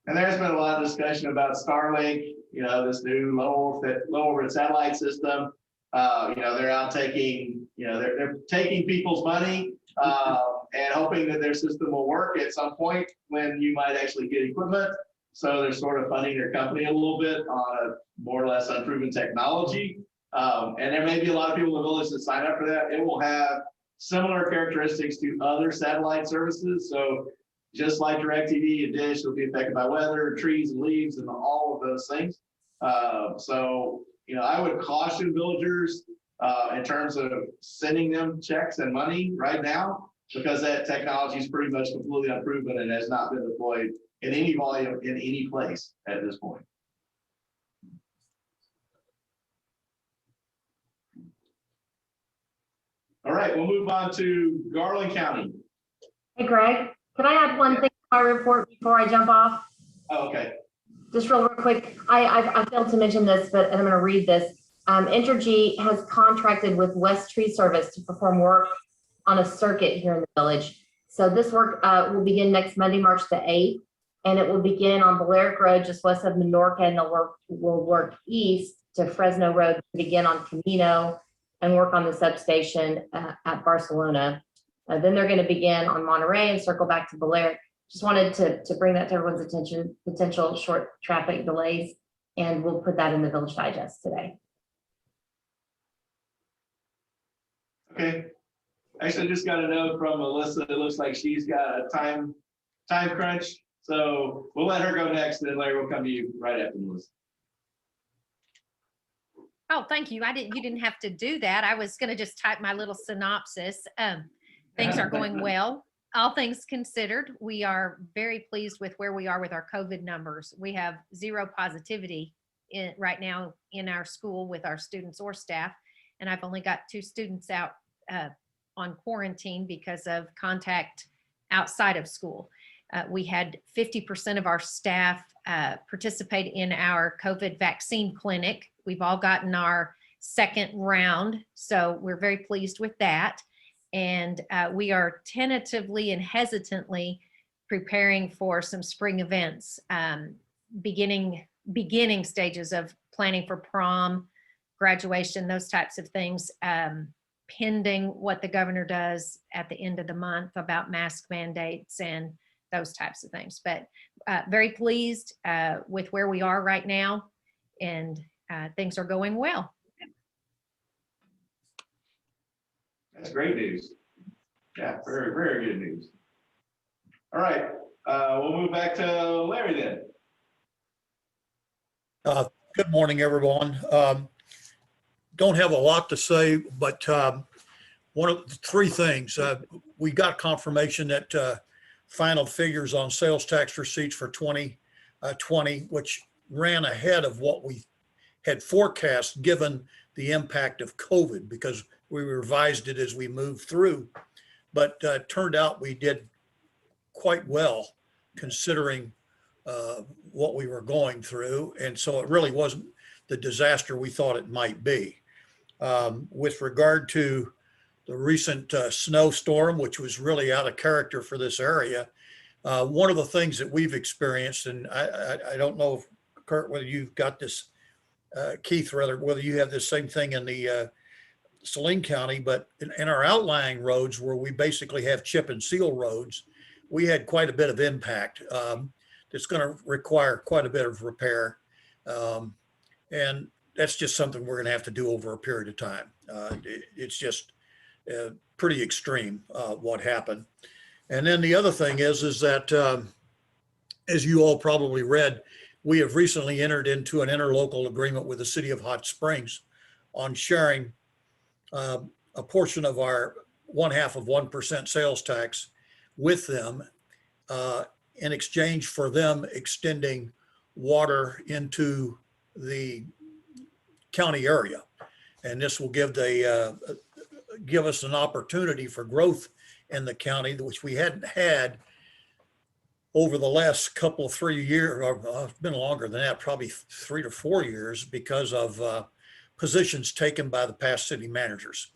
And there's been a lot of discussion about Starlink, you know, this new low orbit satellite system. You know, they're out taking, you know, they're taking people's money and hoping that their system will work at some point when you might actually get equipment. So they're sort of funding their company a little bit on a more or less unproven technology. And there may be a lot of people in the village that sign up for that. It will have similar characteristics to other satellite services. So just like DirecTV and Dish, will be affected by weather, trees and leaves and all of those things. So, you know, I would caution villagers in terms of sending them checks and money right now, because that technology is pretty much completely unproven and has not been deployed in any volume in any place at this point. All right, we'll move on to Garland County. Hey, Greg, can I add one thing to my report before I jump off? Oh, okay. Just real quick, I failed to mention this, but I'm going to read this. Entergy has contracted with West Tree Service to perform work on a circuit here in the village. So this work will begin next Monday, March the 8th, and it will begin on Balearic Road, just west of Menorca, and will work east to Fresno Road, begin on Camino, and work on the substation at Barcelona. Then they're going to begin on Monterey and circle back to Balearic. Just wanted to bring that to everyone's attention, potential short traffic delays, and we'll put that in the Village Digest today. Okay. Actually, I just got a note from Melissa. It looks like she's got a time crunch. So we'll let her go next, and then Larry will come to you right after Melissa. Oh, thank you. You didn't have to do that. I was going to just type my little synopsis. Things are going well. All things considered, we are very pleased with where we are with our COVID numbers. We have zero positivity right now in our school with our students or staff. And I've only got 2 students out on quarantine because of contact outside of school. We had 50% of our staff participate in our COVID vaccine clinic. We've all gotten our second round, so we're very pleased with that. And we are tentatively and hesitantly preparing for some spring events, beginning stages of planning for prom, graduation, those types of things, pending what the governor does at the end of the month about mask mandates and those types of things. But very pleased with where we are right now, and things are going well. That's great news. Yeah, very, very good news. All right, we'll move back to Larry then. Good morning, everyone. Don't have a lot to say, but one of the 3 things, we got confirmation that final figures on sales tax receipts for 2020, which ran ahead of what we had forecast given the impact of COVID, because we revised it as we moved through. But it turned out we did quite well considering what we were going through. And so it really wasn't the disaster we thought it might be. With regard to the recent snowstorm, which was really out of character for this area, One of the things that we've experienced, and I don't know, if, Kurt, whether you've got this, Keith, rather, whether you have this same thing in the Saline County, but in our outlying roads where we basically have chip and seal roads, we had quite a bit of impact. It's going to require quite a bit of repair. And that's just something we're going to have to do over a period of time. It's just pretty extreme what happened. And then the other thing is that, as you all probably read, we have recently entered into an interlocal agreement with the city of Hot Springs on sharing a portion of our 0.5% sales tax with them in exchange for them extending water into the county area. And this will give us an opportunity for growth in the county, which we hadn't had over the last couple of 3 years, or it's been longer than that, probably 3 to 4 years, because of positions taken by the past city managers.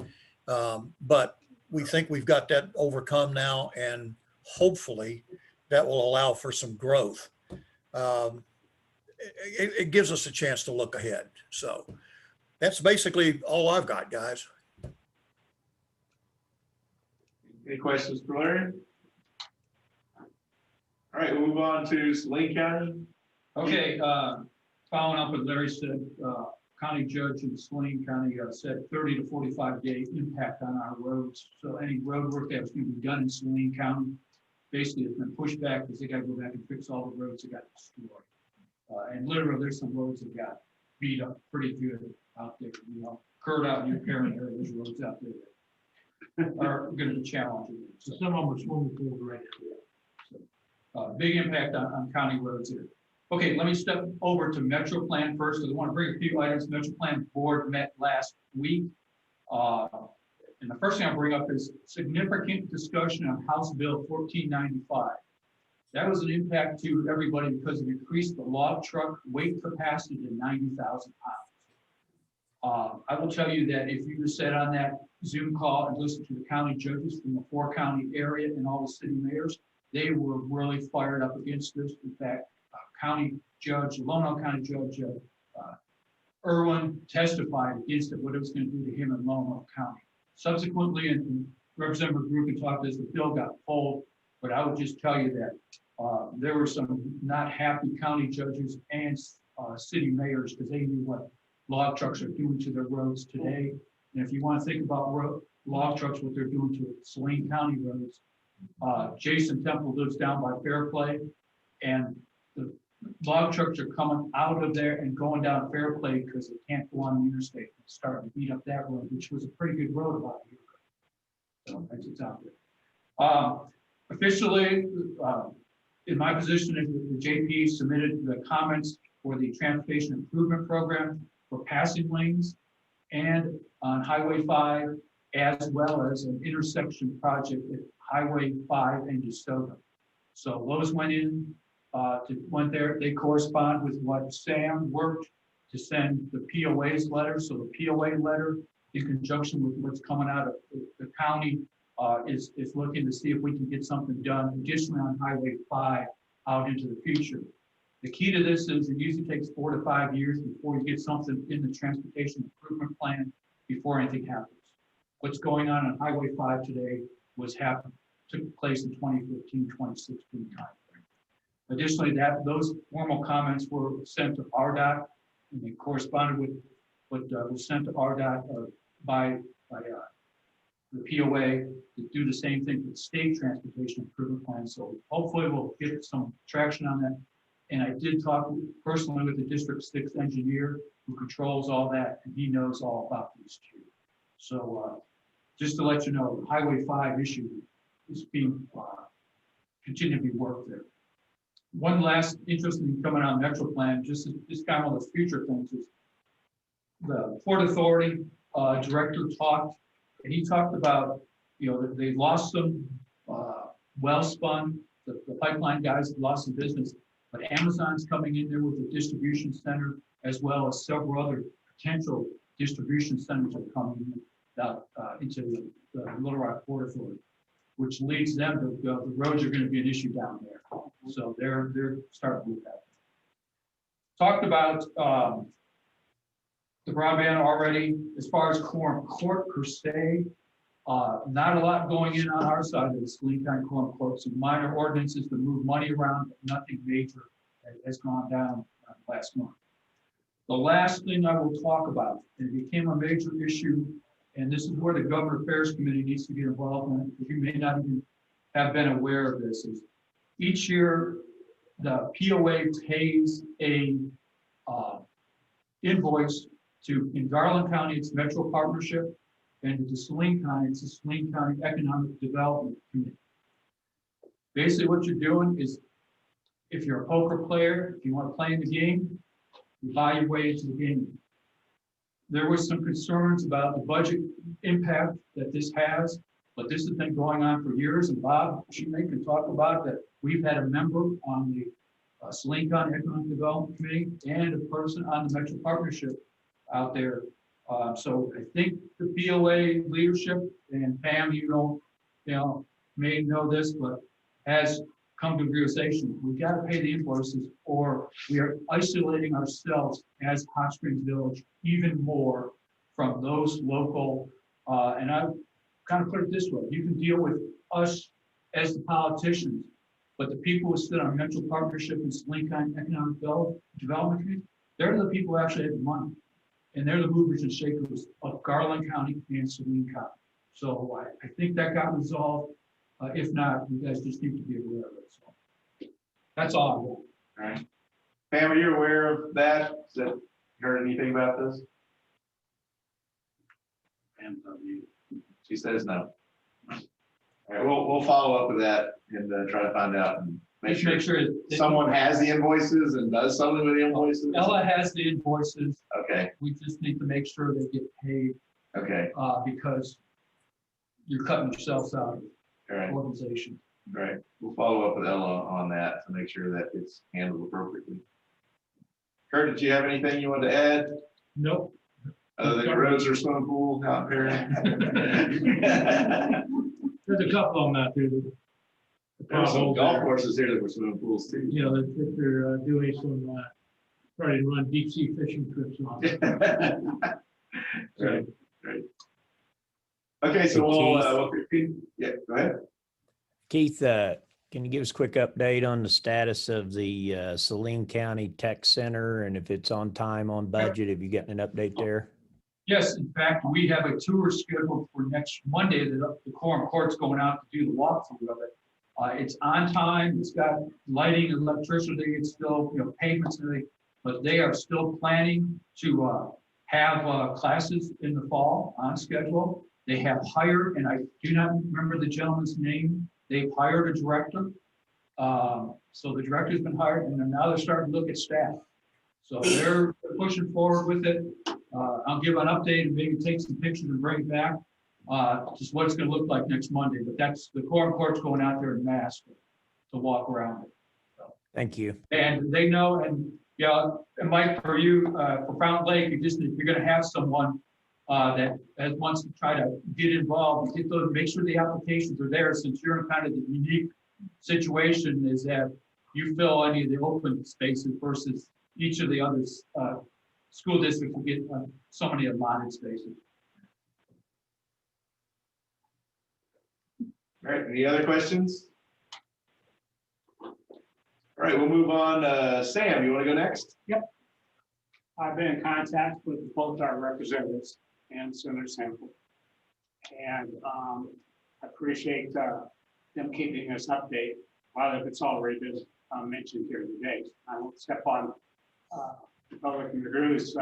But we think we've got that overcome now, and hopefully that will allow for some growth. It gives us a chance to look ahead. So that's basically all I've got, guys. Any questions for Larry? All right, we'll move on to Saline County. Okay, following up what Larry said, county judge in Saline County said 30 to 45 day impact on our roads. So any road work that was going to be done in Saline County basically has been pushed back because they got to go back and fix all the roads that got destroyed. And literally, there's some roads that got beat up pretty good out there. You know, Kurt out in your parent area, there's roads out there that are going to be challenging. So some of them are swimming pools right now. So, big impact on county roads here. Okay, let me step over to Metro Plan first, because I want to bring a few items. Metro Plan board met last week. And the first thing I'll bring up is significant discussion on House Bill 1495. That was an impact to everybody because it increased the log truck weight capacity to 90,000 pounds. I will tell you that if you just sat on that Zoom call and listened to the county judges from the 4-county area and all the city mayors, they were really fired up against this. In fact, County Judge, Lonow County Judge Irwin testified against it, what it was going to do to him in Lonow County. Subsequently, and Representative Grukin talked this, the bill got pulled, but I would just tell you that there were some not happy county judges and city mayors because they knew what log trucks are doing to their roads today. And if you want to think about log trucks, what they're doing to Saline County roads, Jason Temple lives down by Fairplay, and the log trucks are coming out of there and going down Fairplay because they can't go on the interstate and starting to beat up that road, which was a pretty good road about a year ago. So that's what's out there. Officially, in my position, the JP submitted the comments for the transportation improvement program for passing lanes and on Highway 5, as well as an intersection project at Highway 5 and DeSoto. So those went in, went there. They correspond with what Sam worked to send the POA's letter. So the POA letter, in conjunction with what's coming out of the county, is looking to see if we can get something done additionally on Highway 5 out into the future. The key to this is it usually takes 4 to 5 years before you get something in the transportation improvement plan before anything happens. What's going on Highway 5 today took place in 2015, 2016 timeframe. Additionally, those formal comments were sent to RDOT, and they corresponded with what was sent to RDOT by the POA to do the same thing for the state transportation improvement plan. So hopefully we'll get some traction on that. And I did talk personally with the District 6 engineer who controls all that, and he knows all about these two. So just to let you know, the Highway 5 issue is being continue to be worked there. One last interesting thing coming on Metro Plan, just kind of one of those future things, is the Port Authority director talked, and he talked about, you know, that they lost some well-spun, the pipeline guys lost some business, but Amazon's coming in there with a distribution center, as well as several other potential distribution centers are coming in into the Little Rock Port Authority. which leads them to go, the roads are gonna be an issue down there. So they're starting with that. Talked about the broadband already. As far as Quorum Court per se, not a lot going in on our side of the Saline County Quorum Court. Some minor ordinances to move money around, but nothing major has gone down last month. The last thing I will talk about, and it became a major issue, and this is where the Government Affairs Committee needs to get involved in, because you may not even have been aware of this, is each year the POA pays a invoice to, in Garland County, it's Metro Partnership, and to Saline County, it's the Saline County Economic Development Committee. Basically what you're doing is, if you're a poker player, if you want to play in the game, you buy your way into the game. There was some concerns about the budget impact that this has, but this has been going on for years, and Bob Schumate can talk about that. We've had a member on the Saline County Economic Development Committee and a person on the Metro Partnership out there. So I think the BOA leadership, and Pam, you may know this, but has come to a realization, we got to pay the invoices, or we are isolating ourselves as Hot Springs Village even more from those local, and I kind of put it this way, you can deal with us as the politicians, but the people who sit on Metro Partnership and Saline County Economic Development Committee, they're the people who actually have the money. And they're the movers and shakers of Garland County and Saline County. So I think that got resolved. If not, you guys just need to be aware of it. So that's all I want. All right. Pam, are you aware of that? Heard anything about this? And She says no. All right, we'll follow up with that and try to find out and make sure someone has the invoices and does something with the invoices. Ella has the invoices. Okay. We just need to make sure they get paid. Okay. Because you're cutting yourselves out of All right. the organization. Right. We'll follow up with Ella on that to make sure that it's handled appropriately. Kurt, did you have anything you wanted to add? Nope. Other than roads or swimming pool out there? There's a couple of them out there. There's some golf courses here that were swimming pools too. You know, if they're doing some, trying to run deep sea fishing trips on. Right, right. Okay, so we'll yeah, go ahead. Keith, can you give us a quick update on the status of the Saline County Tech Center, and if it's on time, on budget? Have you gotten an update there? Yes, in fact, we have a tour scheduled for next Monday that the Quorum Court's going out to do the walkthrough of it. It's on time. It's got lighting and electricity. It's still, pavements and everything, but they are still planning to have classes in the fall on schedule. They have hired, and I do not remember the gentleman's name. They've hired a director. So the director's been hired, and now they're starting to look at staff. So they're pushing forward with it. I'll give an update and maybe take some pictures and bring it back. Just what it's going to look like next Monday. But that's the Quorum Court's going out there in mass to walk around it. So. Thank you. And they know, and and Mike, for you, for Fountain Lake, you're going to have someone that wants to try to get involved, get those, make sure the applications are there, since you're in kind of the unique situation is that you fill any of the open spaces versus each of the other school districts will get so many allotted spaces. All right, any other questions? All right, we'll move on. Sam, you want to go next? Yep. I've been in contact with both our representatives and Senator Sample. And I appreciate them keeping us updated, while if it's already been mentioned here today. I won't step on Republican Drew's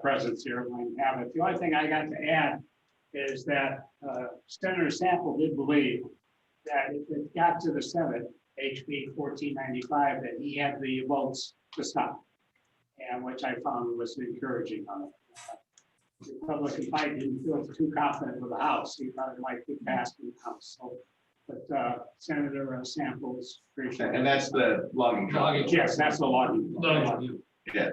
presence here when we have it. The only thing I got to add is that Senator Sample did believe that if it got to the Senate, HB 1495, that he had the votes to stop, and which I found was encouraging on it. The Republican fight didn't feel too confident with the House. He thought it might get passed in the House. So, but Senator Samples appreciate. And that's the logging. Yes, that's the logging. Yeah.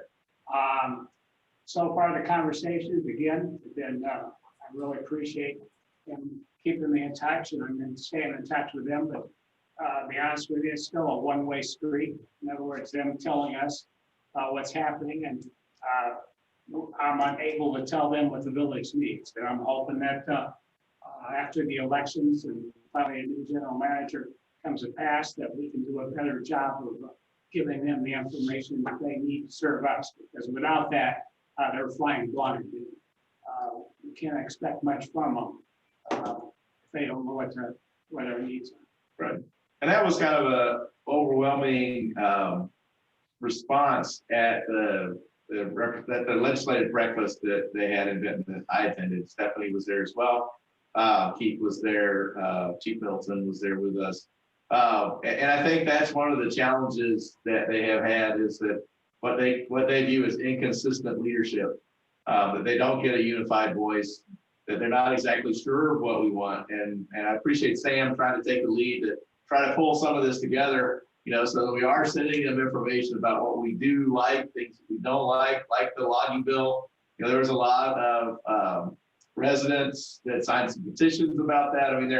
So far the conversations again have been. I really appreciate him keeping me in touch, and I'm staying in touch with them, but to be honest with you, it's still a one-way street. In other words, them telling us what's happening, and I'm unable to tell them what the village needs. And I'm hoping that after the elections and finally a new general manager comes to pass, that we can do a better job of giving them the information that they need to serve us. Because without that, they're flying blind. We can't expect much from them if they don't know what their needs are. Right. And that was kind of a overwhelming response at the legislative breakfast that they had in Benton that I attended. Stephanie was there as well. Keith was there. Chief Middleton was there with us. And I think that's one of the challenges that they have had is that what they view as inconsistent leadership, that they don't get a unified voice, that they're not exactly sure of what we want. And I appreciate Sam trying to take the lead to try to pull some of this together, so that we are sending them information about what we do like, things that we don't like the logging bill. There was a lot of residents that signed some petitions about that. I mean,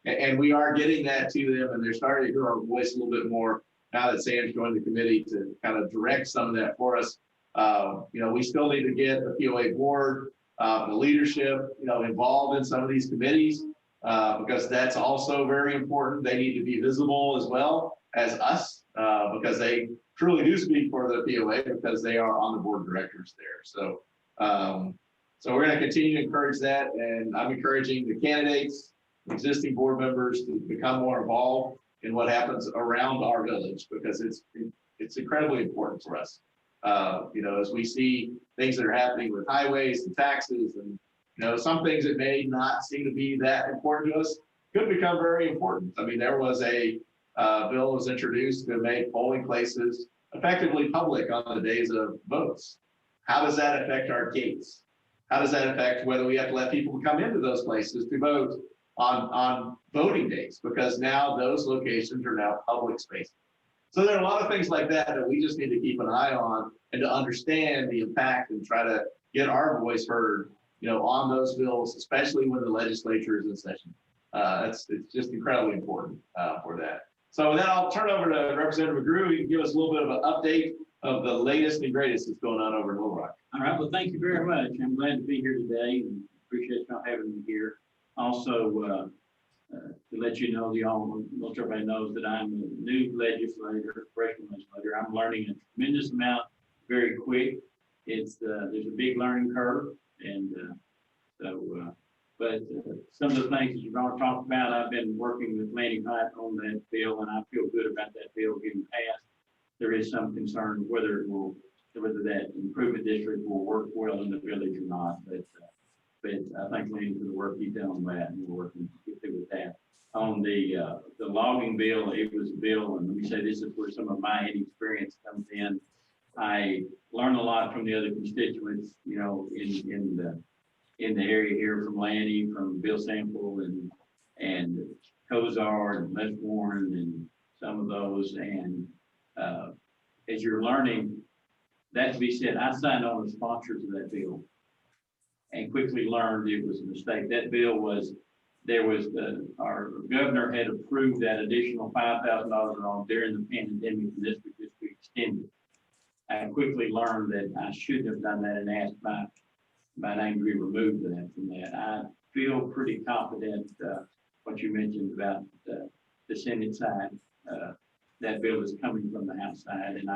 and we are getting that to them, and they're starting to hear our voice a little bit more now that Sam's joined the committee to kind of direct some of that for us. We still need to get the POA board, the leadership, involved in some of these committees, because that's also very important. They need to be visible as well as us, because they truly do speak for the POA because they are on the board of directors there. So, so we're going to continue to encourage that, and I'm encouraging the candidates, existing board members to become more involved in what happens around our village, because it's incredibly important for us. As we see things that are happening with highways and taxes, and some things that may not seem to be that important to us could become very important. I mean, there was a bill was introduced to make polling places effectively public on the days of votes. How does that affect our gates? How does that affect whether we have to let people come into those places to vote on voting days? Because now those locations are now public spaces. So there are a lot of things like that that we just need to keep an eye on and to understand the impact and try to get our voice heard, on those bills, especially when the legislature is in session. It's just incredibly important for that. So with that, I'll turn over to Representative McGrew. He can give us a little bit of an update of the latest and greatest that's going on over in Little Rock. All right, well, thank you very much. I'm glad to be here today and appreciate y'all having me here. Also, to let you know, most everybody knows that I'm a new legislator, freshman legislator. I'm learning a tremendous amount very quick. There's a big learning curve, and but some of the things that you're going to talk about, I've been working with Lanny Pipe on that bill, and I feel good about that bill getting passed. There is some concern whether that improvement district will work well in the village or not, but I thank Lanny for the work he's done on that, and we're working with that. On the logging bill, it was a bill, and let me say this is where some of my experience comes in. I learn a lot from the other constituents, in the area here, from Lanny, from Bill Sample, and Cozart and Les Warren, and some of those. And as you're learning, that to be said, I signed on as sponsor to that bill, and quickly learned it was a mistake. That bill was, our governor had approved that additional $5,000 on during the pandemic, and this would just be extended. I quickly learned that I shouldn't have done that and asked my name to be removed from that. I feel pretty confident what you mentioned about the Senate side. That bill is coming from the House side, and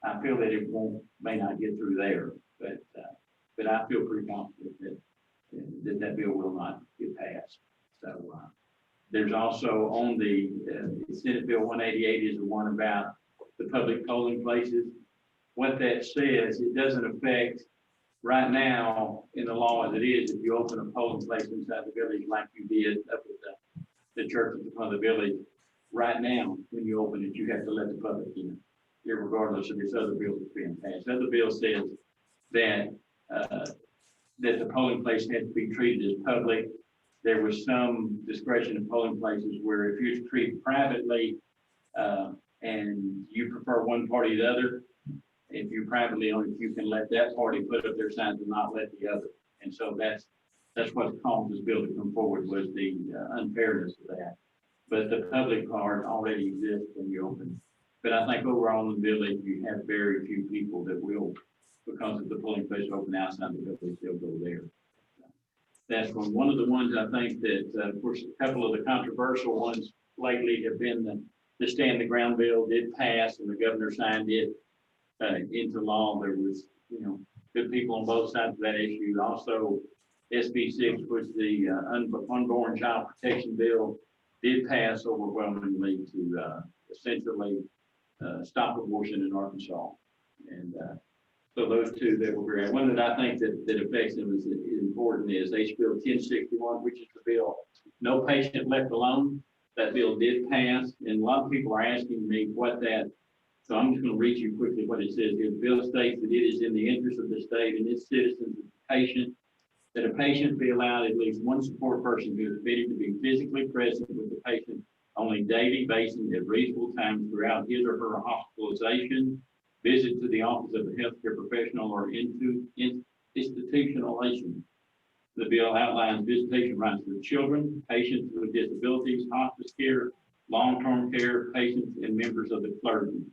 I feel that it may not get through there, but I feel pretty confident that bill will not get passed. So there's also on the Senate Bill 188 is the one about the public polling places. What that says, it doesn't affect right now in the law as it is. If you open a polling place inside the village like you did up at the church at the front of the village, right now when you open it, you have to let the public in, regardless of this other bill that's being passed. The other bill says that that the polling place had to be treated as public. There was some discretion in polling places where if you treat privately and you prefer one party or the other, if you privately own it, you can let that party put up their signs and not let the other. And so that's That's what caused this bill to come forward, was the unfairness of that. But the public part already exists when you open. But I think overall in the village, you have very few people that will, because of the polling place open outside the village, they'll go there. That's one of the ones I think that, of course, a couple of the controversial ones lately have been the stand the ground bill did pass and the governor signed it into law. There was, good people on both sides of that issue. Also, SB 6, which the unborn child protection bill, did pass overwhelmingly to essentially stop abortion in Arkansas. And so those two that were great. One that I think that affects them is important is H. Bill 1061, which is the bill No Patient Left Alone. That bill did pass, and a lot of people are asking me what that. So I'm just going to read you quickly what it says here. The bill states that it is in the interest of the state and its citizens, the patient, that a patient be allowed at least one support person who is fitted to be physically present with the patient on a daily basis at reasonable times throughout his or her hospitalization, visit to the office of a healthcare professional, or into institutionalization. The bill outlines visitation rights for children, patients with disabilities, hospice care, long-term care, patients, and members of the clergy.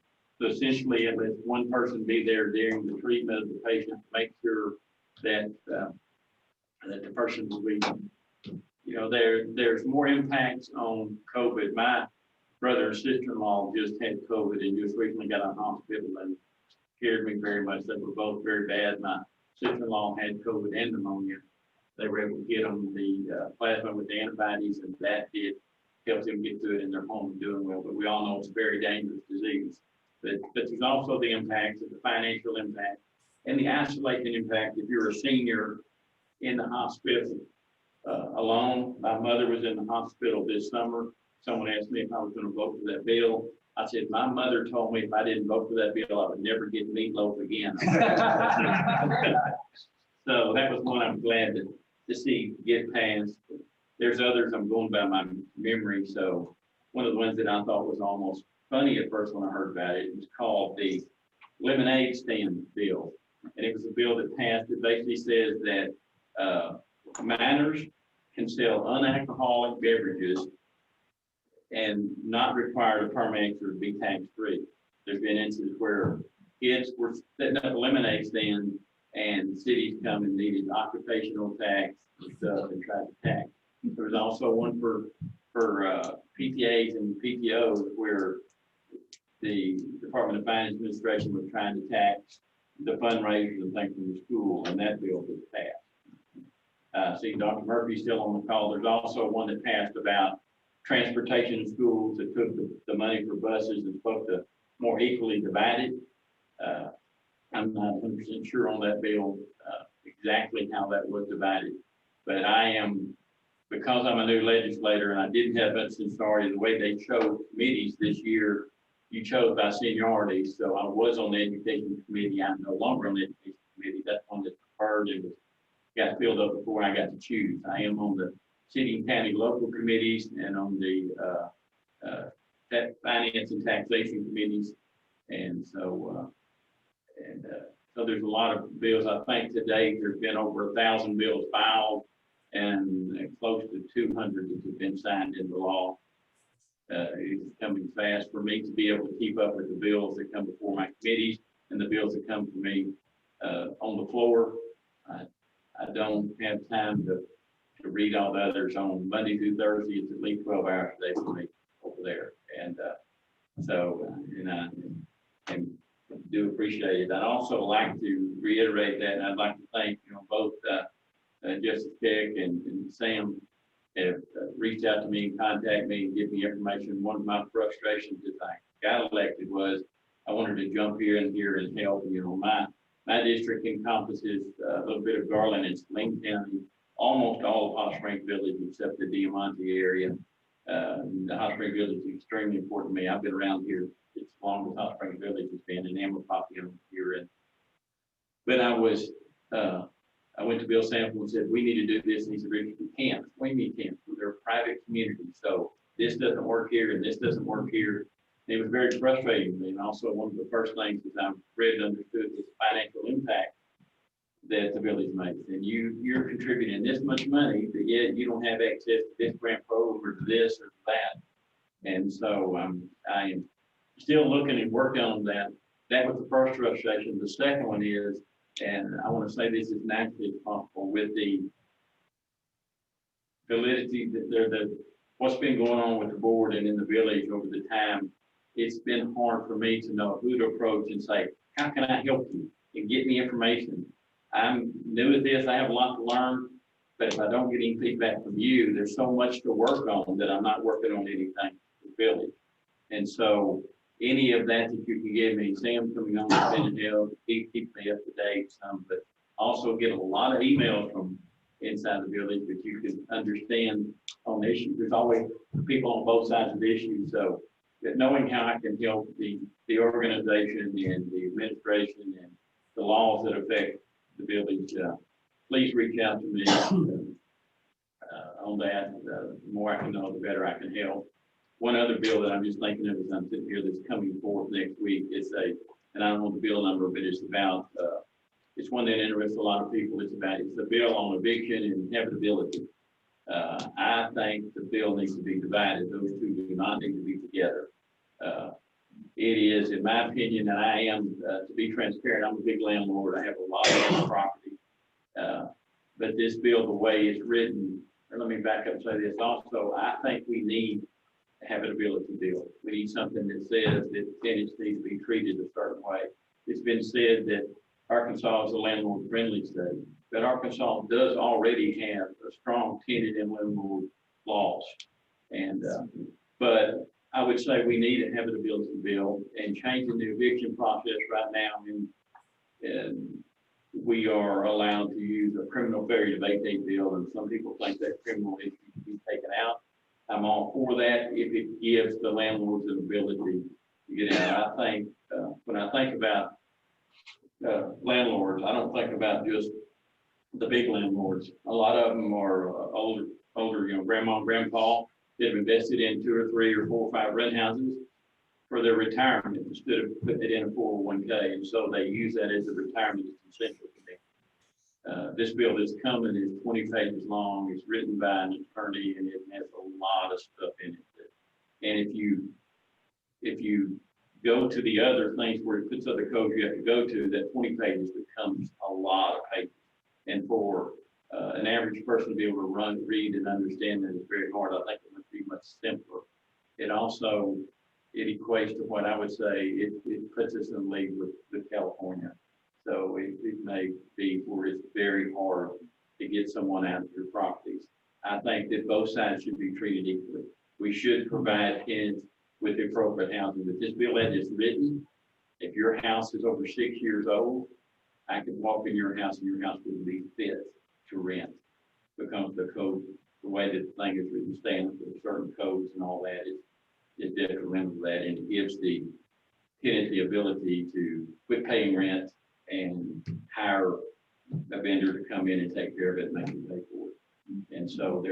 So essentially, it lets one person be there during the treatment of the patient to make sure that that the person will be, there's more impacts on COVID. My brother and sister-in-law just had COVID and just recently got out of hospital and scared me very much. They were both very bad. My sister-in-law had COVID and pneumonia. They were able to get them the plasma with the antibodies, and that did help them get through it in their home and doing well. But we all know it's a very dangerous disease. But there's also the impacts of the financial impact and the isolation impact. If you're a senior in the hospital alone, my mother was in the hospital this summer. Someone asked me if I was going to vote for that bill. I said, my mother told me if I didn't vote for that bill, I would never get meatloaf again. So that was one I'm glad to see get passed. There's others I'm going by my memory. So one of the ones that I thought was almost funny at first when I heard about it, it was called the lemonade stand bill. And it was a bill that passed that basically says that minors can sell unalcoholic beverages and not require a permit or be tax-free. There's been instances where kids were setting up a lemonade stand and cities come and needed occupational tax and stuff and tried to tax. There was also one for PTAs and PTOs where the Department of Finance Administration was trying to tax the fundraisers and things from the school, and that bill was passed. See, Dr. Murphy's still on the call. There's also one that passed about transportation in schools that took the money for buses and supposed to more equally divide it. I'm not 100% sure on that bill, exactly how that was divided, but I am, because I'm a new legislator and I didn't have much seniority, the way they chose committees this year, you chose by seniority. So I was on the education committee. I'm no longer on the education committee. That's one that's preferred and got filled up before I got to choose. I am on the city and county local committees and on the finance and taxation committees. And so, so there's a lot of bills. I think today there's been over 1,000 bills filed and close to 200 that have been signed into law. It's coming fast for me to be able to keep up with the bills that come before my committees and the bills that come to me on the floor. I don't have time to read all the others. On Monday through Thursday, it's at least 12 hours a day for me over there. And I do appreciate it. I'd also like to reiterate that, and I'd like to thank both Justice Keck and Sam have reached out to me and contacted me and give me information. One of my frustrations as I got elected was I wanted to jump here and help. My district encompasses a little bit of Garland and Saline County, almost all of Hot Spring Village except the Diamante area. The Hot Spring Village is extremely important to me. I've been around here as long as Hot Spring Village has been, and Amapapi here. But I went to Bill Sample and said, we need to do this. And he said, Richard, we can't. We need can't. They're a private community. So this doesn't work here and this doesn't work here. And it was very frustrating to me. And also one of the first things that I've read and understood is financial impact. that the village makes. And you're contributing this much money, but yet you don't have access to this grant program or to this or that. And so I am still looking and working on that. That was the first frustration. The second one is, and I want to say this is naturally possible with the validity that what's been going on with the board and in the village over the time. It's been hard for me to know who to approach and say, how can I help you and get me information? I'm new at this. I have a lot to learn, but if I don't get any feedback from you, there's so much to work on that I'm not working on anything for the village. And so any of that that you can give me, Sam coming on with Bennett Hill, keep me up to date some, but also get a lot of emails from inside the village that you can understand on issues. There's always people on both sides of the issue. So that knowing how I can help the organization and the administration and the laws that affect the village, please reach out to me on that. The more I can know, the better I can help. One other bill that I'm just thinking of as I'm sitting here that's coming forth next week is and I don't know the bill number, but it's about, it's one that interests a lot of people. It's a bill on eviction and habitability. I think the bill needs to be divided. Those two do not need to be together. It is, in my opinion, and I am, to be transparent, I'm a big landlord. I have a lot of property. But this bill, the way it's written, or let me back up and say this also, I think we need a habitability bill. We need something that says that tenants need to be treated a certain way. It's been said that Arkansas is a landlord-friendly state, but Arkansas does already have a strong tenant and landlord laws. And but I would say we need a habitability bill, and changing the eviction process right now. And we are allowed to use a criminal failure to vacate bill, and some people think that criminal issue should be taken out. I'm all for that if it gives the landlords an ability to get out. I think when I think about landlords, I don't think about just the big landlords. A lot of them are older, grandma and grandpa that have invested in 2 or 3 or 4 or 5 rent houses for their retirement instead of putting it in a 401k. And so they use that as a retirement. It's essential to me. This bill that's coming is 20 pages long. It's written by an attorney and it has a lot of stuff in it. And if you go to the other things where it puts other codes you have to go to, that 20 pages becomes a lot of pages. And for an average person to be able to read and understand that is very hard. I think it must be much simpler. It also, it equates to what I would say, it puts us in league with California. So it may be where it's very hard to get someone out of your properties. I think that both sides should be treated equally. We should provide tenants with the appropriate housing. But this bill as it's written, if your house is over 6 years old, I could walk in your house and your house wouldn't be fit to rent, because the code, the way that the thing is written, stands with certain codes and all that is detrimental to that, and it gives the tenant the ability to quit paying rent and hire a vendor to come in and take care of it and make them pay for it. And so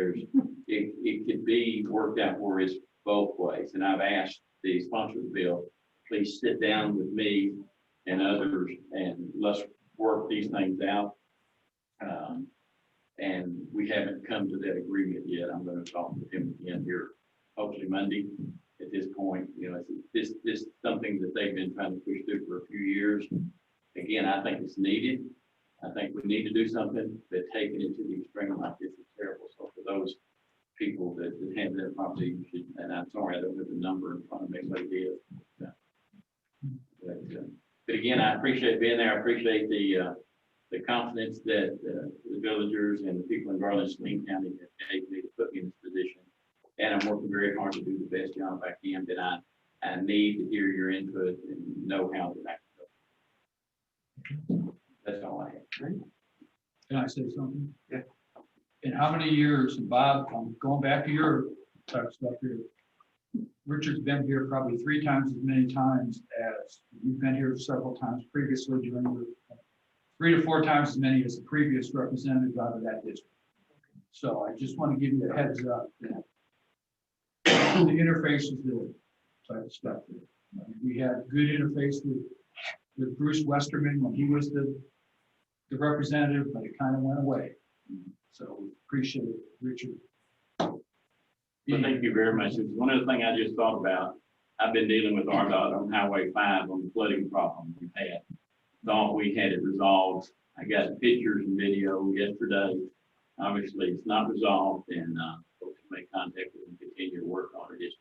it could be worked out where it's both ways. And I've asked the sponsor of the bill, please sit down with me and others and let's work these things out. And we haven't come to that agreement yet. I'm going to talk with him again here, hopefully Monday. At this point, this is something that they've been trying to push through for a few years. Again, I think it's needed. I think we need to do something, but taking it to the extreme like this is terrible. So for those people that have that property, you should, and I'm sorry, I don't have the number in front of me, but it is. But again, I appreciate being there. I appreciate the confidence that the villagers and the people in Garland, Saline County have gave me to put me in this position. And I'm working very hard to do the best job I can, but I need to hear your input and know how to act. That's all I have. Can I say something? Yeah. In how many years, and Bob, I'm going back to your type stuff here. Richard's been here probably 3 times as many times as you've been here several times previously during the 3 to 4 times as many as the previous representative out of that district. So I just want to give you a heads up that the interface is there, type of stuff. We had good interface with Bruce Westerman when he was the the representative, but it kind of went away. So we appreciate it, Richard. Well, thank you very much. It's one of the things I just thought about. I've been dealing with RDOT on Highway 5 on the flooding problem we've had. Thought we had it resolved. I got pictures and video yesterday. Obviously, it's not resolved, and folks make contact with and continue to work on it.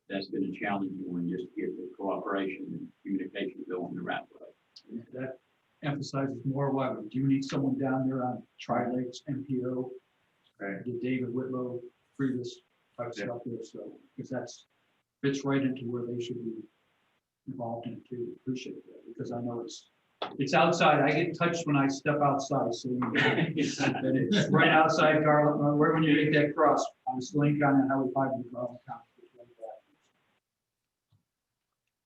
That's been a challenging one, just to get the cooperation and communication going the right way. That emphasizes more why we do need someone down there on Tri-Lakes, MPO, Right. get David Whitlow, previous type stuff there, so, because that's, fits right into where they should be involved in too. Appreciate that, because I know it's outside. I get touched when I step outside, so it's right outside Garland, where when you make that cross on Saline County and Highway 5 in Garland County.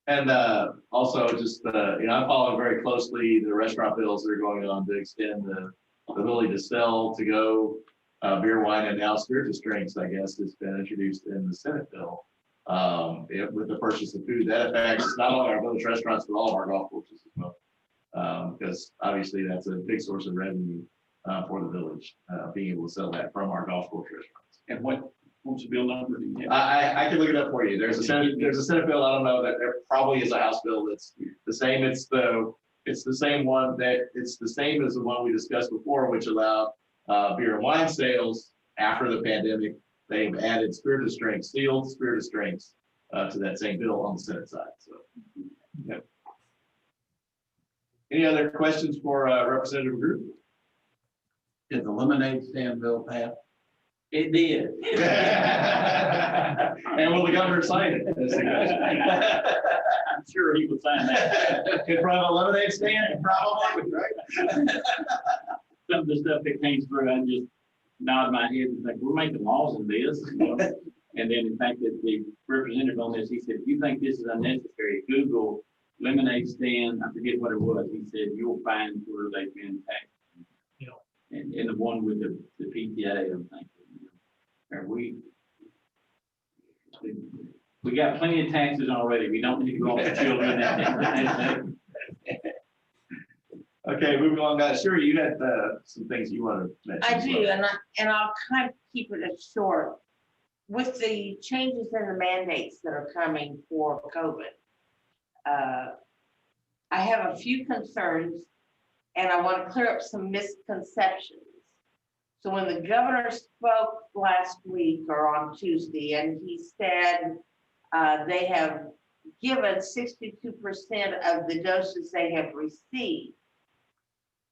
And also just, I'm following very closely the restaurant bills that are going on to extend the ability to sell, to go beer, wine, and now spirituous drinks, I guess, has been introduced in the Senate bill. With the purchase of food, that affects not only our village restaurants, but all of our golf courses as well. Because obviously that's a big source of revenue for the village, being able to sell that from our golf course restaurants. And what's the bill number? Do you have? I can look it up for you. There's a Senate bill. I don't know that there probably is a House bill that's the same. It's the same one it's the same as the one we discussed before, which allowed beer and wine sales after the pandemic. They've added spirituous drinks, sealed spirituous drinks to that same bill on the Senate side. So, yeah. Any other questions for Representative Group? Did the lemonade stand bill pass? It did. And will the governor sign it? That's the question. I'm sure he would sign that. In front of a lemonade stand, probably, right? Some of the stuff that came through, I just nod my head and think, we're making laws in this. You know? And then in fact, that the representative on this, he said, if you think this is unnecessary, Google lemonade stand, I forget what it was. He said, you'll find where they've been taxed. You know, and the one with the PTA, I'm thinking, we got plenty of taxes already. We don't need to go off the children. Okay, moving on. Sherry, you had some things you want to mention. I do, and I'll kind of keep it short. With the changes in the mandates that are coming for COVID, I have a few concerns, and I want to clear up some misconceptions. So when the governor spoke last week or on Tuesday, and he said they have given 62% of the doses they have received,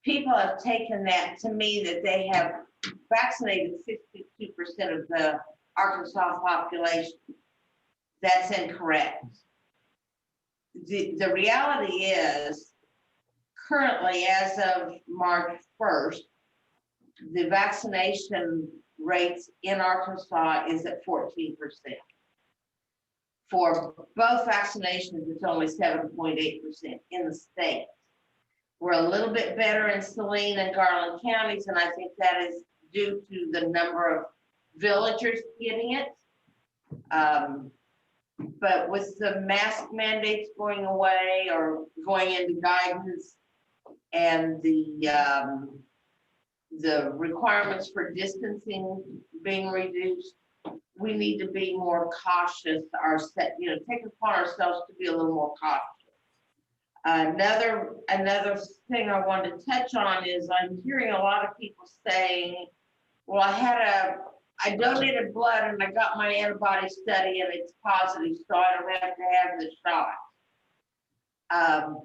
people have taken that to mean that they have vaccinated 62% of the Arkansas population. That's incorrect. The reality is, currently, as of March 1st, the vaccination rates in Arkansas is at 14%. For both vaccinations, it's only 7.8% in the state. We're a little bit better in Saline and Garland counties, and I think that is due to the number of villagers getting it. But with the mask mandates going away or going into guidance, and the requirements for distancing being reduced, we need to be more cautious, take upon ourselves to be a little more cautious. Another thing I wanted to touch on is I'm hearing a lot of people saying, well, I donated blood and I got my antibody study and it's positive, so I don't have to have the shot.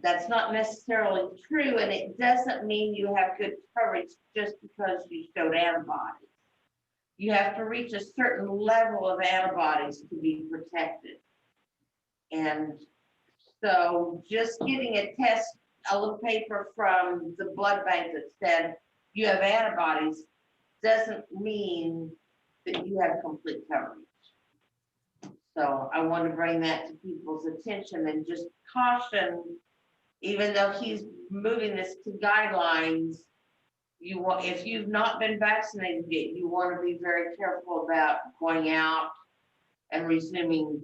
That's not necessarily true, and it doesn't mean you have good coverage just because you showed antibodies. You have to reach a certain level of antibodies to be protected. And so just getting a little paper from the blood bank that said you have antibodies doesn't mean that you have complete coverage. So I want to bring that to people's attention and just caution, even though he's moving this to guidelines, if you've not been vaccinated yet, you want to be very careful about going out and resuming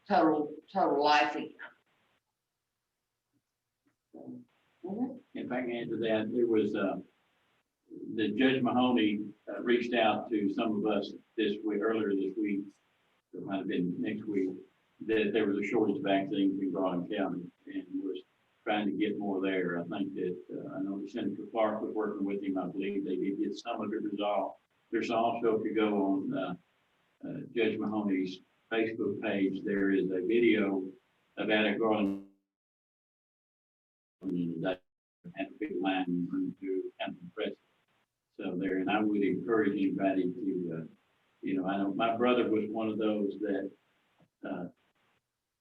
total life again. If I can add to that, there was, the Judge Mahoney reached out to some of us this week, earlier this week, it might have been next week, that there was a shortage of vaccines in Garland County and was trying to get more there. I think that, I know Senator Clark was working with him. I believe they did get some of it resolved. There's also, if you go on Judge Mahoney's Facebook page, there is a video about a Garland that had a big line to kind of impress. So there, and I would encourage anybody to, I know my brother was one of those that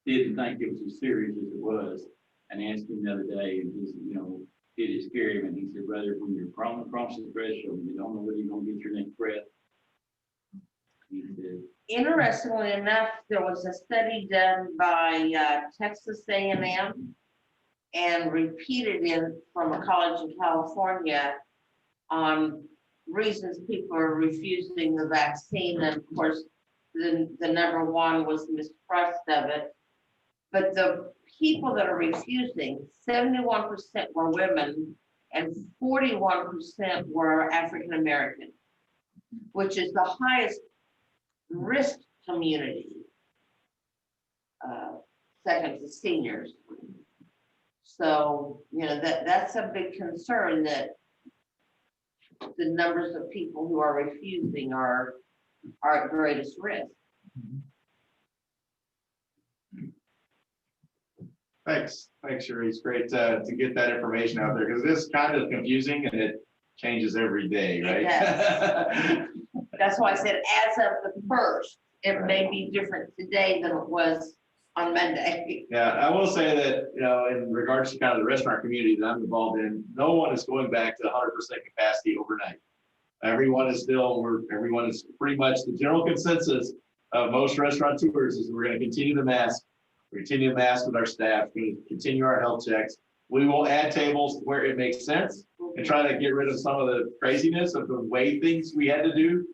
didn't think it was as serious as it was. And asked him the other day, and he's, did it scare him? And he said, brother, when you're crawling across the threshold, you don't know whether you're going to get your next breath. He said, Interestingly enough, there was a study done by Texas A&M and repeated from a college in California on reasons people are refusing the vaccine. And of course, the number one was mistrust of it. But the people that are refusing, 71% were women and 41% were African American, which is the highest risk community, second to seniors. So, that's a big concern, that the numbers of people who are refusing are at greatest risk. Thanks, Sherry. It's great to get that information out there because it is kind of confusing and it changes every day, right? It does. That's why I said as of the first, it may be different today than it was on Monday. Yeah, I will say that, in regards to kind of the restaurant community that I'm involved in, no one is going back to 100% capacity overnight. Everyone is pretty much the general consensus of most restaurateurs is we're going to continue the mask. We continue to mask with our staff, we continue our health checks. We will add tables where it makes sense and try to get rid of some of the craziness of the way things we had to do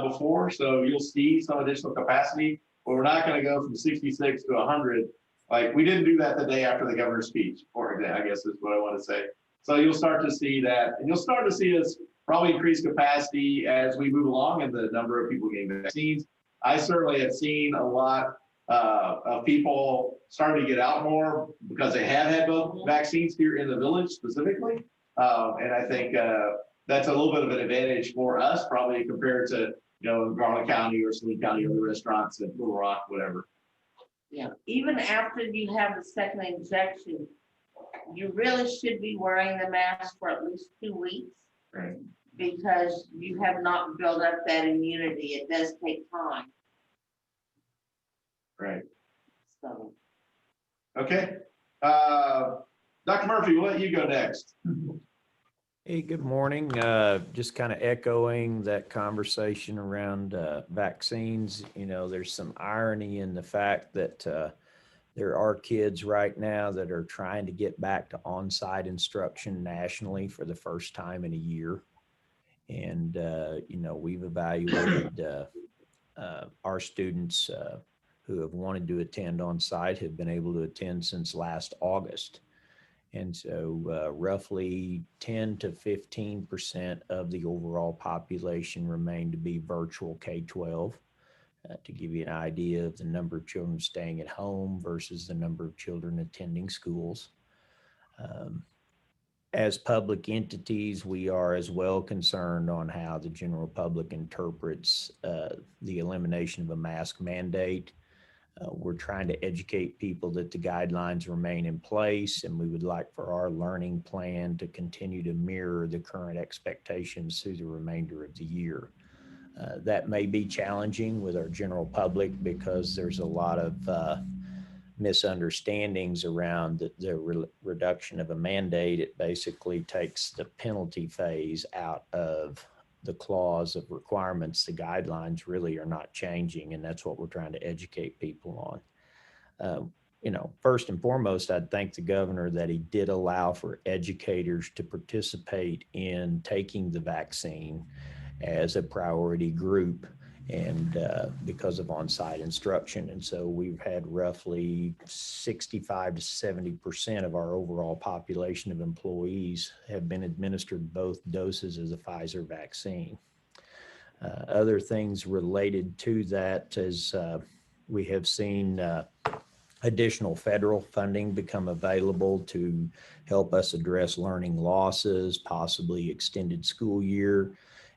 before. So you'll see some additional capacity, but we're not going to go from 66 to 100. Like we didn't do that the day after the governor's speech, for example, I guess is what I want to say. So you'll start to see that, and you'll start to see us probably increase capacity as we move along and the number of people getting vaccines. I certainly have seen a lot of people starting to get out more because they have had both vaccines here in the village specifically. And I think that's a little bit of an advantage for us, probably compared to, Garland County or Saline County or the restaurants in Little Rock, whatever. Yeah, even after you have the second injection, you really should be wearing the mask for at least 2 weeks. Right. Because you have not built up that immunity. It does take time. Right. So. Okay. Dr. Murphy, we'll let you go next. Hey, good morning. Just kind of echoing that conversation around vaccines. There's some irony in the fact that there are kids right now that are trying to get back to on-site instruction nationally for the first time in a year. And, we've evaluated our students who have wanted to attend on site have been able to attend since last August. And so roughly 10 to 15% of the overall population remain to be virtual K-12. To give you an idea of the number of children staying at home versus the number of children attending schools. As public entities, we are as well concerned on how the general public interprets the elimination of a mask mandate. We're trying to educate people that the guidelines remain in place, and we would like for our learning plan to continue to mirror the current expectations through the remainder of the year. That may be challenging with our general public because there's a lot of misunderstandings around the reduction of a mandate. It basically takes the penalty phase out of the clause of requirements. The guidelines really are not changing, and that's what we're trying to educate people on. First and foremost, I'd thank the governor that he did allow for educators to participate in taking the vaccine as a priority group. and because of on-site instruction. And so we've had roughly 65 to 70% of our overall population of employees have been administered both doses of the Pfizer vaccine. Other things related to that is we have seen additional federal funding become available to help us address learning losses, possibly extended school year.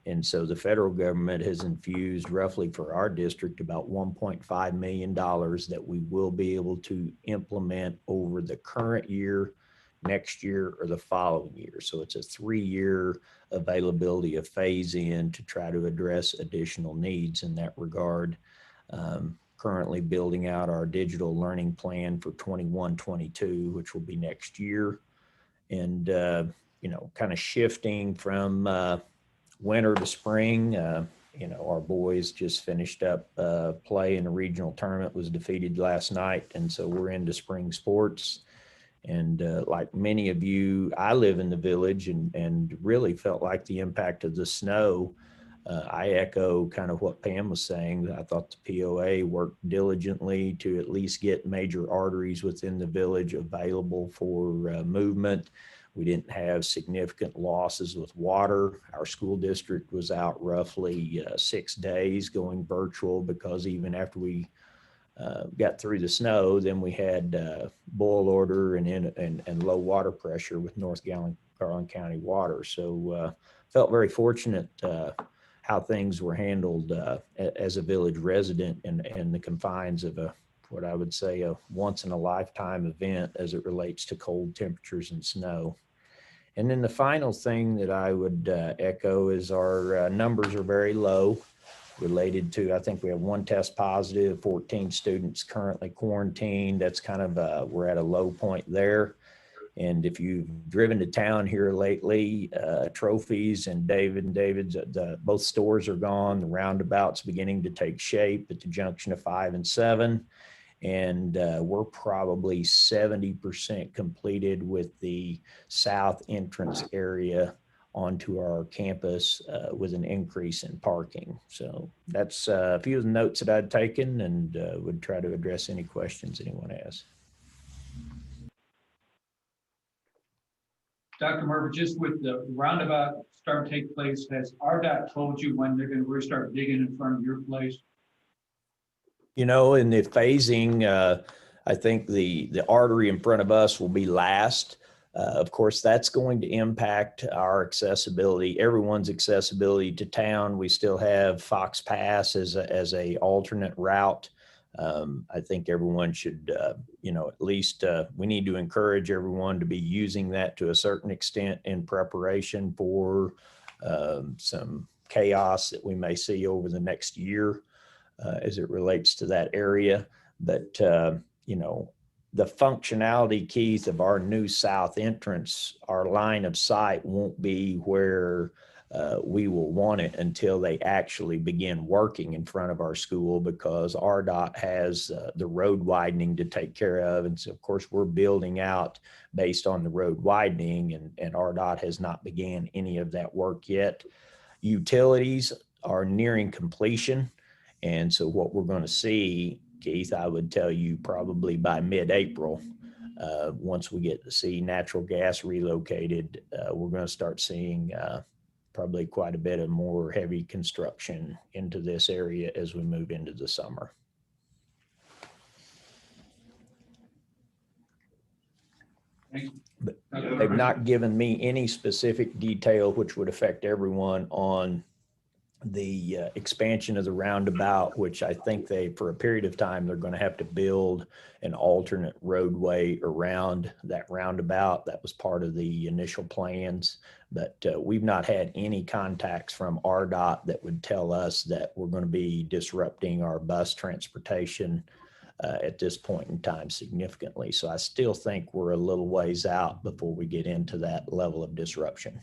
And so the federal government has infused roughly for our district about $1.5 million that we will be able to implement over the current year, next year, or the following year. So it's a 3-year availability of phase in to try to address additional needs in that regard. Currently building out our digital learning plan for 21-22, which will be next year. And, you know, kind of shifting from winter to spring, you know, our boys just finished up play in a regional tournament, was defeated last night. And so we're into spring sports. And like many of you, I live in the village and really felt like the impact of the snow. I echo kind of what Pam was saying. I thought the POA worked diligently to at least get major arteries within the village available for movement. We didn't have significant losses with water. Our school district was out roughly 6 days going virtual because even after we got through the snow, then we had boil order and low water pressure with North Garland County Water. So felt very fortunate how things were handled as a village resident in the confines of what I would say a once in a lifetime event as it relates to cold temperatures and snow. And then the final thing that I would echo is our numbers are very low related to, I think we have 1 test positive, 14 students currently quarantined. That's kind of, we're at a low point there. And if you've driven to town here lately, Trophies and David's, both stores are gone. The roundabout's beginning to take shape at the junction of 5 and 7. And we're probably 70% completed with the south entrance area onto our campus with an increase in parking. So that's a few of the notes that I'd taken and would try to address any questions anyone has. Dr. Murphy, just with the roundabout starting to take place, has RDOT told you when they're going to really start digging in front of your place? You know, in the phasing, I think the artery in front of us will be last. Of course, that's going to impact our accessibility, everyone's accessibility to town. We still have Fox Pass as a alternate route. I think everyone should, you know, at least we need to encourage everyone to be using that to a certain extent in preparation for some chaos that we may see over the next year as it relates to that area. But, you know, the functionality keys of our new south entrance, our line of sight won't be where we will want it until they actually begin working in front of our school, because RDOT has the road widening to take care of. And so, of course, we're building out based on the road widening, and RDOT has not began any of that work yet. Utilities are nearing completion. And so what we're going to see, Keith, I would tell you probably by mid-April, once we get to see natural gas relocated, we're going to start seeing probably quite a bit of more heavy construction into this area as we move into the summer. But they've not given me any specific detail which would affect everyone on the expansion of the roundabout, which I think for a period of time, they're going to have to build an alternate roadway around that roundabout. That was part of the initial plans, but we've not had any contacts from RDOT that would tell us that we're going to be disrupting our bus transportation at this point in time significantly. So I still think we're a little ways out before we get into that level of disruption.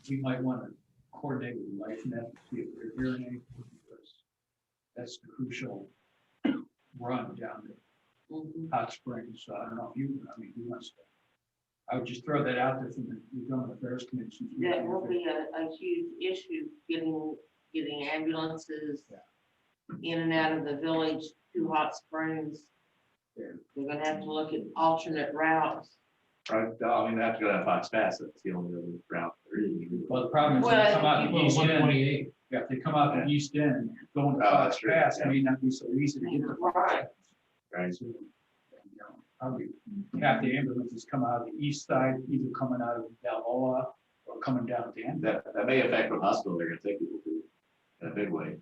You might want to coordinate with Life Net to see if they're hearing anything, because that's the crucial run down to Hot Springs. So I don't know if you want to. I would just throw that out there from the Government Affairs Commission. That will be a huge issue, getting getting ambulances in and out of the village to Hot Springs. They're gonna have to look at alternate routes. Right, I mean, they have to go down Fox Pass, that's the only other route there is. Well, the problem is they Well, come out the Well, east end. 128. Yeah, if they come out the east end, going to Oh, Fox that's true, Pass, it yeah. may not be so easy to get to Fox Right. Pass. Right. So, probably half the ambulances come out of the east side, either coming out of Balboa or coming down to Danville. That may affect what hospital they're gonna take people to in a big way.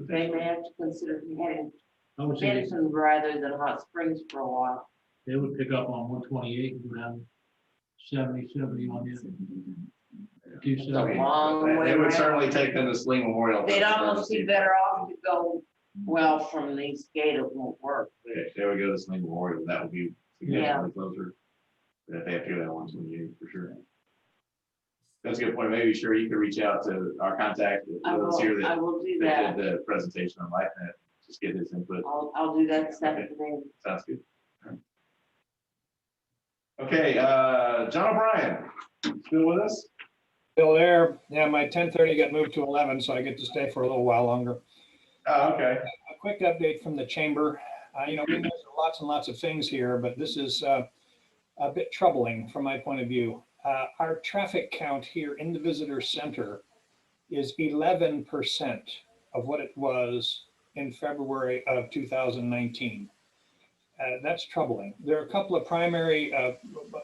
They may have to consider heading I would say Benton rather than Hot Springs for a while. they would pick up on 128 and go down 70 on you. It's a long way It would around. certainly take them to Sling Memorial. They'd almost be better off to go, well, from the East Gate, it won't work. Okay, there we go, to Sling Memorial, that would be significantly closer. But if they have to go down 128, for sure. That's a good point, maybe sure you could reach out to our contact. I Let's hear will, I that will do they that. did the presentation on LifeNet, just get his input. I'll do that this Okay. afternoon. Sounds good. Okay, John O'Brien, still with us? Still there. Yeah, my 10:30 got moved to 11, so I get to stay for a little while longer. Oh, okay. A quick update from the chamber. We mentioned lots and lots of things here, but this is a bit troubling from my point of view. Our traffic count here in the visitor center is 11% of what it was in February of 2019. That's troubling. There are a couple of primary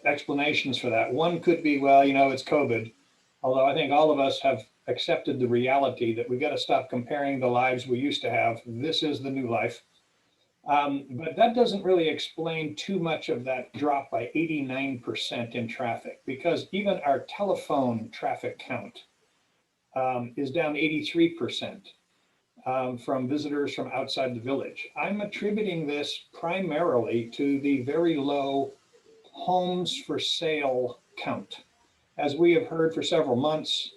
explanations for that. One could be, well, it's COVID. Although I think all of us have accepted the reality that we got to stop comparing the lives we used to have. This is the new life. But that doesn't really explain too much of that drop by 89% in traffic, because even our telephone traffic count is down 83% from visitors from outside the village. I'm attributing this primarily to the very low homes for sale count. As we have heard for several months,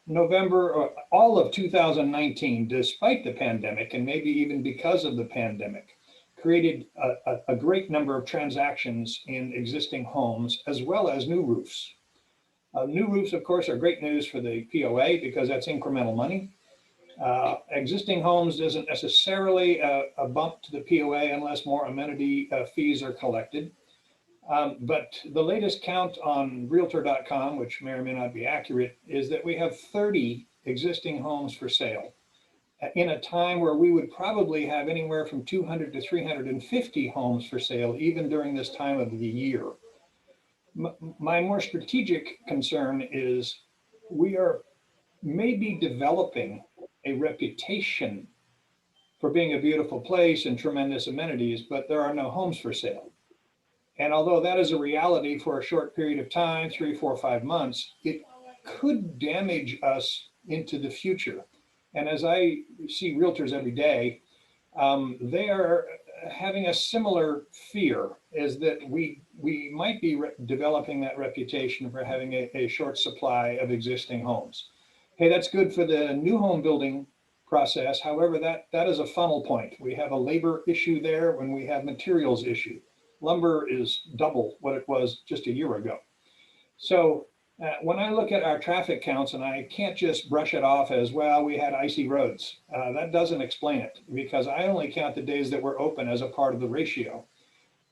November, or all of 2019, despite the pandemic, and maybe even because of the pandemic, created a great number of transactions in existing homes, as well as new roofs. New roofs, of course, are great news for the POA because that's incremental money. Existing homes isn't necessarily a bump to the POA unless more amenity fees are collected. But the latest count on Realtor.com, which may or may not be accurate, is that we have 30 existing homes for sale in a time where we would probably have anywhere from 200 to 350 homes for sale, even during this time of the year. My more strategic concern is we are maybe developing a reputation for being a beautiful place and tremendous amenities, but there are no homes for sale. And although that is a reality for a short period of time, 3, 4, 5 months, it could damage us into the future. And as I see realtors every day, they are having a similar fear, is that we might be developing that reputation for having a short supply of existing homes. Hey, that's good for the new home building process. However, that is a funnel point. We have a labor issue there when we have materials issue. Lumber is double what it was just a year ago. So when I look at our traffic counts, and I can't just brush it off as, well, we had icy roads. That doesn't explain it, because I only count the days that were open as a part of the ratio.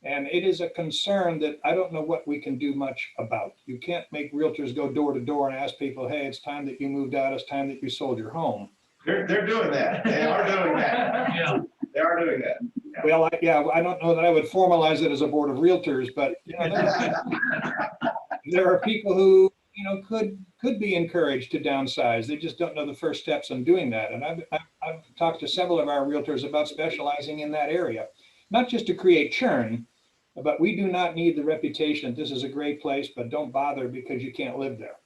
And it is a concern that I don't know what we can do much about. You can't make realtors go door to door and ask people, hey, it's time that you moved out, it's time that you sold your home. They're doing that. They are doing that. Yeah. They are doing that. Well, I don't know that I would formalize it as a board of realtors, but there are people who, could be encouraged to downsize. They just don't know the first steps in doing that. And I've talked to several of our realtors about specializing in that area, not just to create churn, but we do not need the reputation that this is a great place, but don't bother because you can't live there.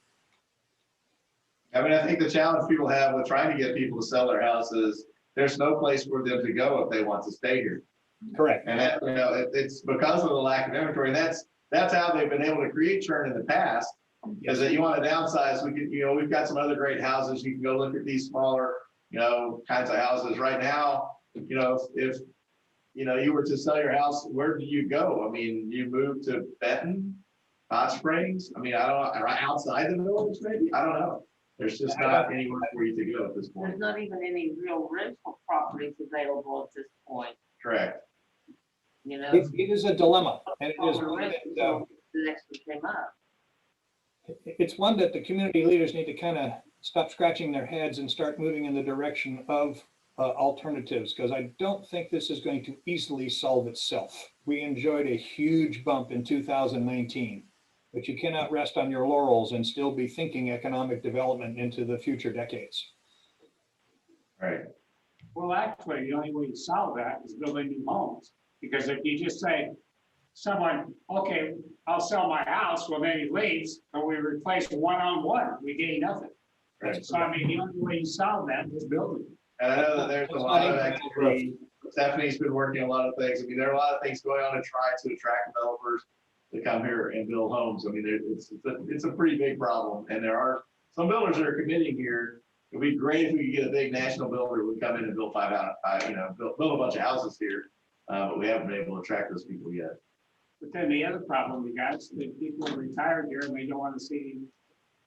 I mean, I think the challenge people have with trying to get people to sell their houses, there's no place for them to go if they want to stay here. Correct. And that, it's because of the lack of inventory. And that's how they've been able to create churn in the past. Is that you want to downsize? We could, we've got some other great houses. You can go look at these smaller, kinds of houses right now. If you were to sell your house, where do you go? I mean, you move to Benton, Hot Springs. I mean, I don't know, outside the village, maybe. I don't know. There's just not anywhere for you to go at this There's point. not even any real rental properties available at this point, Correct. you know? It is a dilemma, and it is All the one rent that, until the next one came up. it's one that the community leaders need to kind of stop scratching their heads and start moving in the direction of alternatives, because I don't think this is going to easily solve itself. We enjoyed a huge bump in 2019, but you cannot rest on your laurels and still be thinking economic development into the future decades. Right. Well, actually, the only way to solve that is building new homes. Because if you just say, someone, okay, I'll sell my house, well, then he leaves, and we replace one-on-one, we gain nothing. Right. So I mean, the only way you solve that is building. And I know that there's a lot of activity. Stephanie's been working a lot of things. I mean, there are a lot of things going on to try to attract developers to come here and build homes. I mean, it's a pretty big problem. And there are some builders that are committing here. It'd be great if we could get a big national builder who would come in and build build a bunch of houses here. But we haven't been able to attract those people yet. But then the other problem we got is that people are retired here and they don't want to see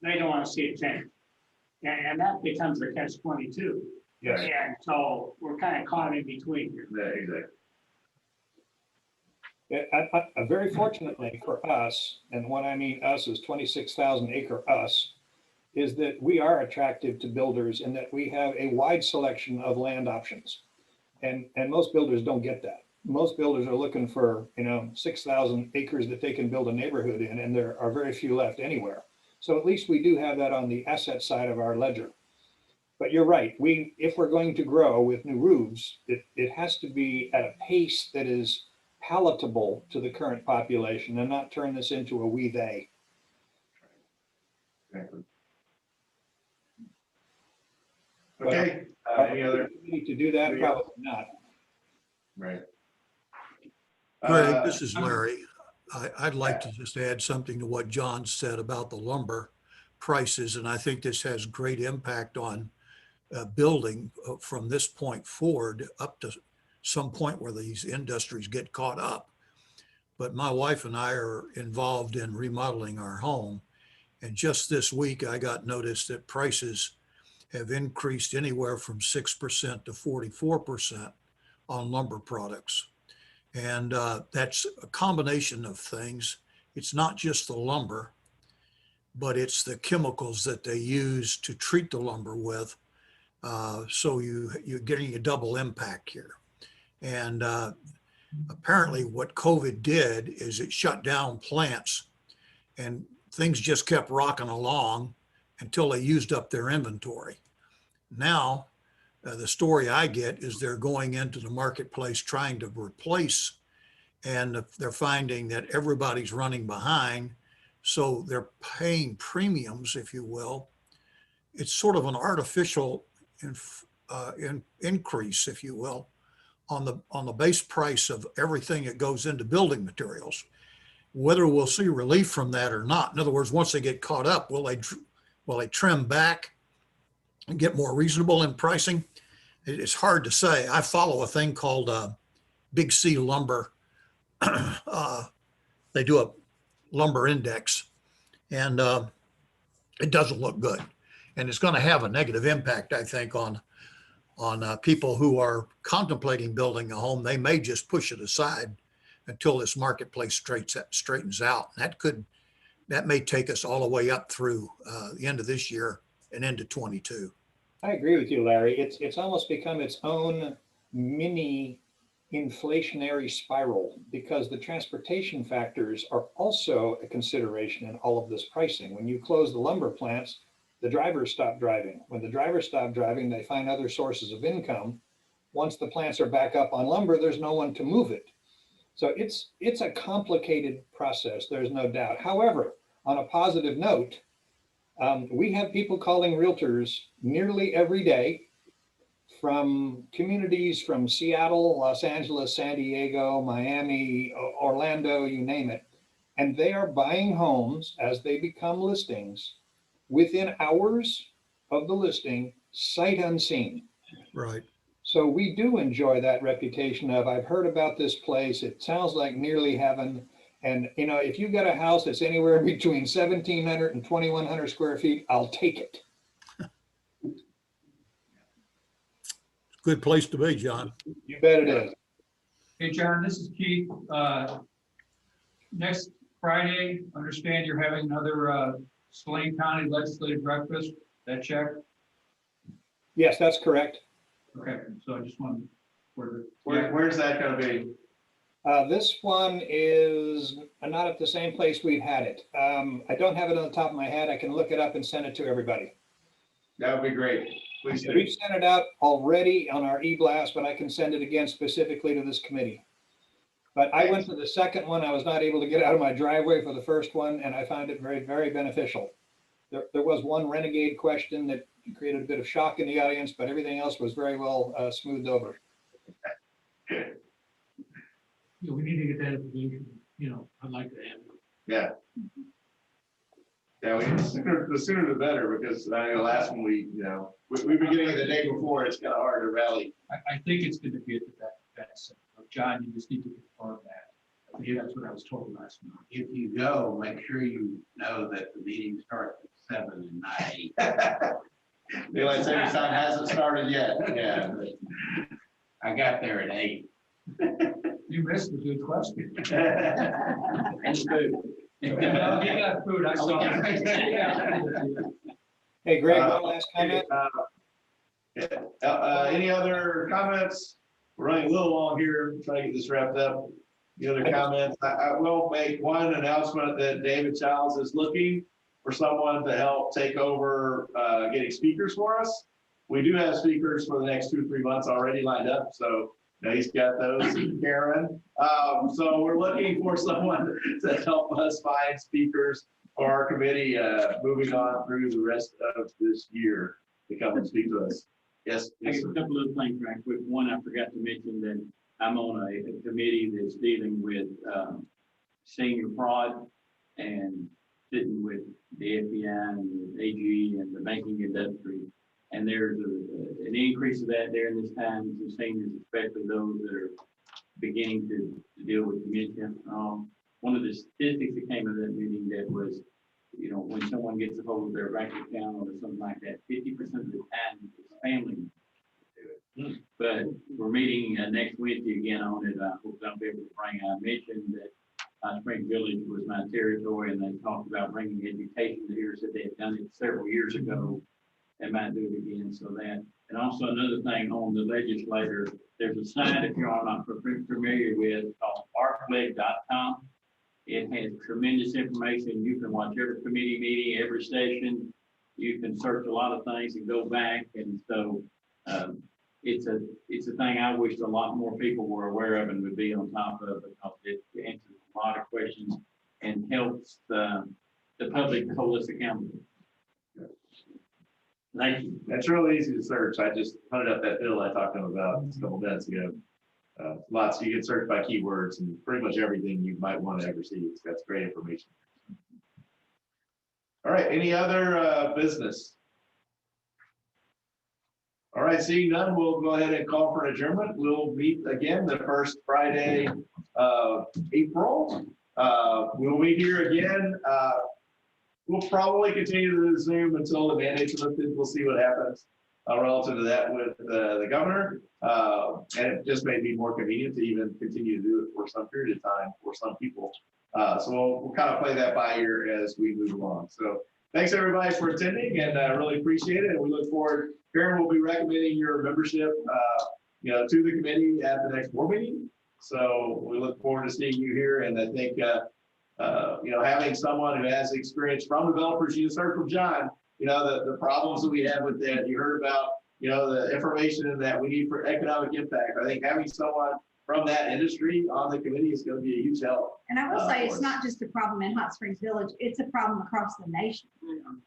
it change. And that becomes a catch-22. Yes. And so we're kind of caught in between here. Yeah, exactly. Very fortunately for us, and when I mean us is 26,000 acre us, is that we are attractive to builders in that we have a wide selection of land options. And most builders don't get that. Most builders are looking for, 6,000 acres that they can build a neighborhood in, and there are very few left anywhere. So at least we do have that on the asset side of our ledger. But you're right, if we're going to grow with new roofs, it has to be at a pace that is palatable to the current population and not turn this into a we they. Exactly. Okay, any other? Need to do that? Probably not. Right. Greg, this is Larry. I'd like to just add something to what John said about the lumber prices, and I think this has great impact on building from this point forward up to some point where these industries get caught up. But my wife and I are involved in remodeling our home, and just this week I got notice that prices have increased anywhere from 6% to 44% on lumber products. And that's a combination of things. It's not just the lumber, but it's the chemicals that they use to treat the lumber with. So you're getting a double impact here. And apparently what COVID did is it shut down plants, and things just kept rocking along until they used up their inventory. Now, the story I get is they're going into the marketplace trying to replace, and they're finding that everybody's running behind. So they're paying premiums, if you will. It's sort of an artificial increase, if you will, on the base price of everything that goes into building materials. Whether we'll see relief from that or not. In other words, once they get caught up, will they trim back and get more reasonable in pricing? It's hard to say. I follow a thing called Big C Lumber. They do a lumber index, and it doesn't look good. And it's going to have a negative impact, I think, on people who are contemplating building a home. They may just push it aside until this marketplace straightens out. And that may take us all the way up through the end of this year and into 22. I agree with you, Larry. It's almost become its own mini inflationary spiral, because the transportation factors are also a consideration in all of this pricing. When you close the lumber plants, the drivers stop driving. When the drivers stop driving, they find other sources of income. Once the plants are back up on lumber, there's no one to move it. So it's a complicated process, there's no doubt. However, on a positive note, we have people calling realtors nearly every day from communities from Seattle, Los Angeles, San Diego, Miami, Orlando, you name it. And they are buying homes as they become listings within hours of the listing, sight unseen. Right. So we do enjoy that reputation of, I've heard about this place. It sounds like nearly heaven. And if you got a house that's anywhere between 1,700 and 2,100 square feet, I'll take it. good place to be, John. You bet it is. Hey, John, this is Keith. Next Friday, understand you're having another Saline County Legislative Breakfast. That check? Yes, that's correct. Okay, so I just wanted Where's that gonna be? This one is not at the same place we've had it. I don't have it on the top of my head. I can look it up and send it to everybody. That would be great. Please do. We've sent it out already on our e-blast, but I can send it again specifically to this committee. But I went to the second one. I was not able to get out of my driveway for the first one, and I found it very, very beneficial. There was one renegade question that created a bit of shock in the audience, but everything else was very well smoothed over. Yeah, we need to get that information, I'd like to have. Yeah. Yeah, the sooner the better, because I know last one we've been getting it the day before, it's kind of hard to rally. I think it's going to be at that center. John, you just need to confirm that. I think that's what I was told last month. If you go, make sure you know that the meeting starts at 7 and not 8. Daylight savings time hasn't started yet, yeah. I got there at 8. You missed a good question. And food. He got food, I saw. Hey, Greg, one last comment. Any other comments? We're running a little long here, trying to get this wrapped up. The other comments, I will make one announcement that David Childs is looking for someone to help take over getting speakers for us. We do have speakers for the next 2 or 3 months already lined up, so he's got those, Karen. So we're looking for someone to help us find speakers for our committee moving on through the rest of this year to come and speak to us. Yes. I guess a couple of things, Frank. With one, I forgot to mention that I'm on a committee that's dealing with senior fraud and sitting with the FBI and the AG and the banking industry. And there's an increase of that during this time to seniors, especially those that are beginning to deal with dementia. One of the statistics that came of that meeting that was, when someone gets a hold of their bank account or something like that, 50% of the time it's family do it. But we're meeting next Wednesday again on it. I hope I'll be able to bring. I mentioned that Spring Village was my territory, and they talked about bringing education to here. Said they had done it several years ago. They might do it again. So that, and also another thing on the legislator, there's a site if you're not familiar with called arcleg.com. It has tremendous information. You can watch every committee meeting, every session. You can search a lot of things and go back. And so it's a thing I wish a lot more people were aware of and would be on top of, because it answers a lot of questions and helps the public to hold us accountable. Thank you. That's really easy to search. I just hunted up that bill I talked to him about a couple minutes ago. Lots, you can search by keywords and pretty much everything you might want to ever see. That's great information. All right, any other business? All right, seeing none, we'll go ahead and call for adjournment. We'll meet again the first Friday of April. We'll meet here again. We'll probably continue to Zoom until the mandates are lifted. We'll see what happens relative to that with the governor. And it just may be more convenient to even continue to do it for some period of time for some people. So we'll kind of play that by ear as we move along. So thanks everybody for attending, and I really appreciate it. And we look forward. Karen will be recommending your membership, to the committee at the next board meeting. So we look forward to seeing you here. And I think, having someone who has experience from developers, you just heard from John, the problems that we have with that. You heard about, the information that we need for economic impact. I think having someone from that industry on the committee is going to be a huge help. And I will say, it's not just a problem in Hot Springs Village, it's a problem across the nation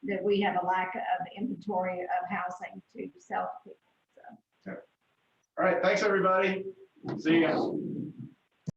that we have a lack of inventory of housing to sell to people. So. All right, thanks everybody. See you.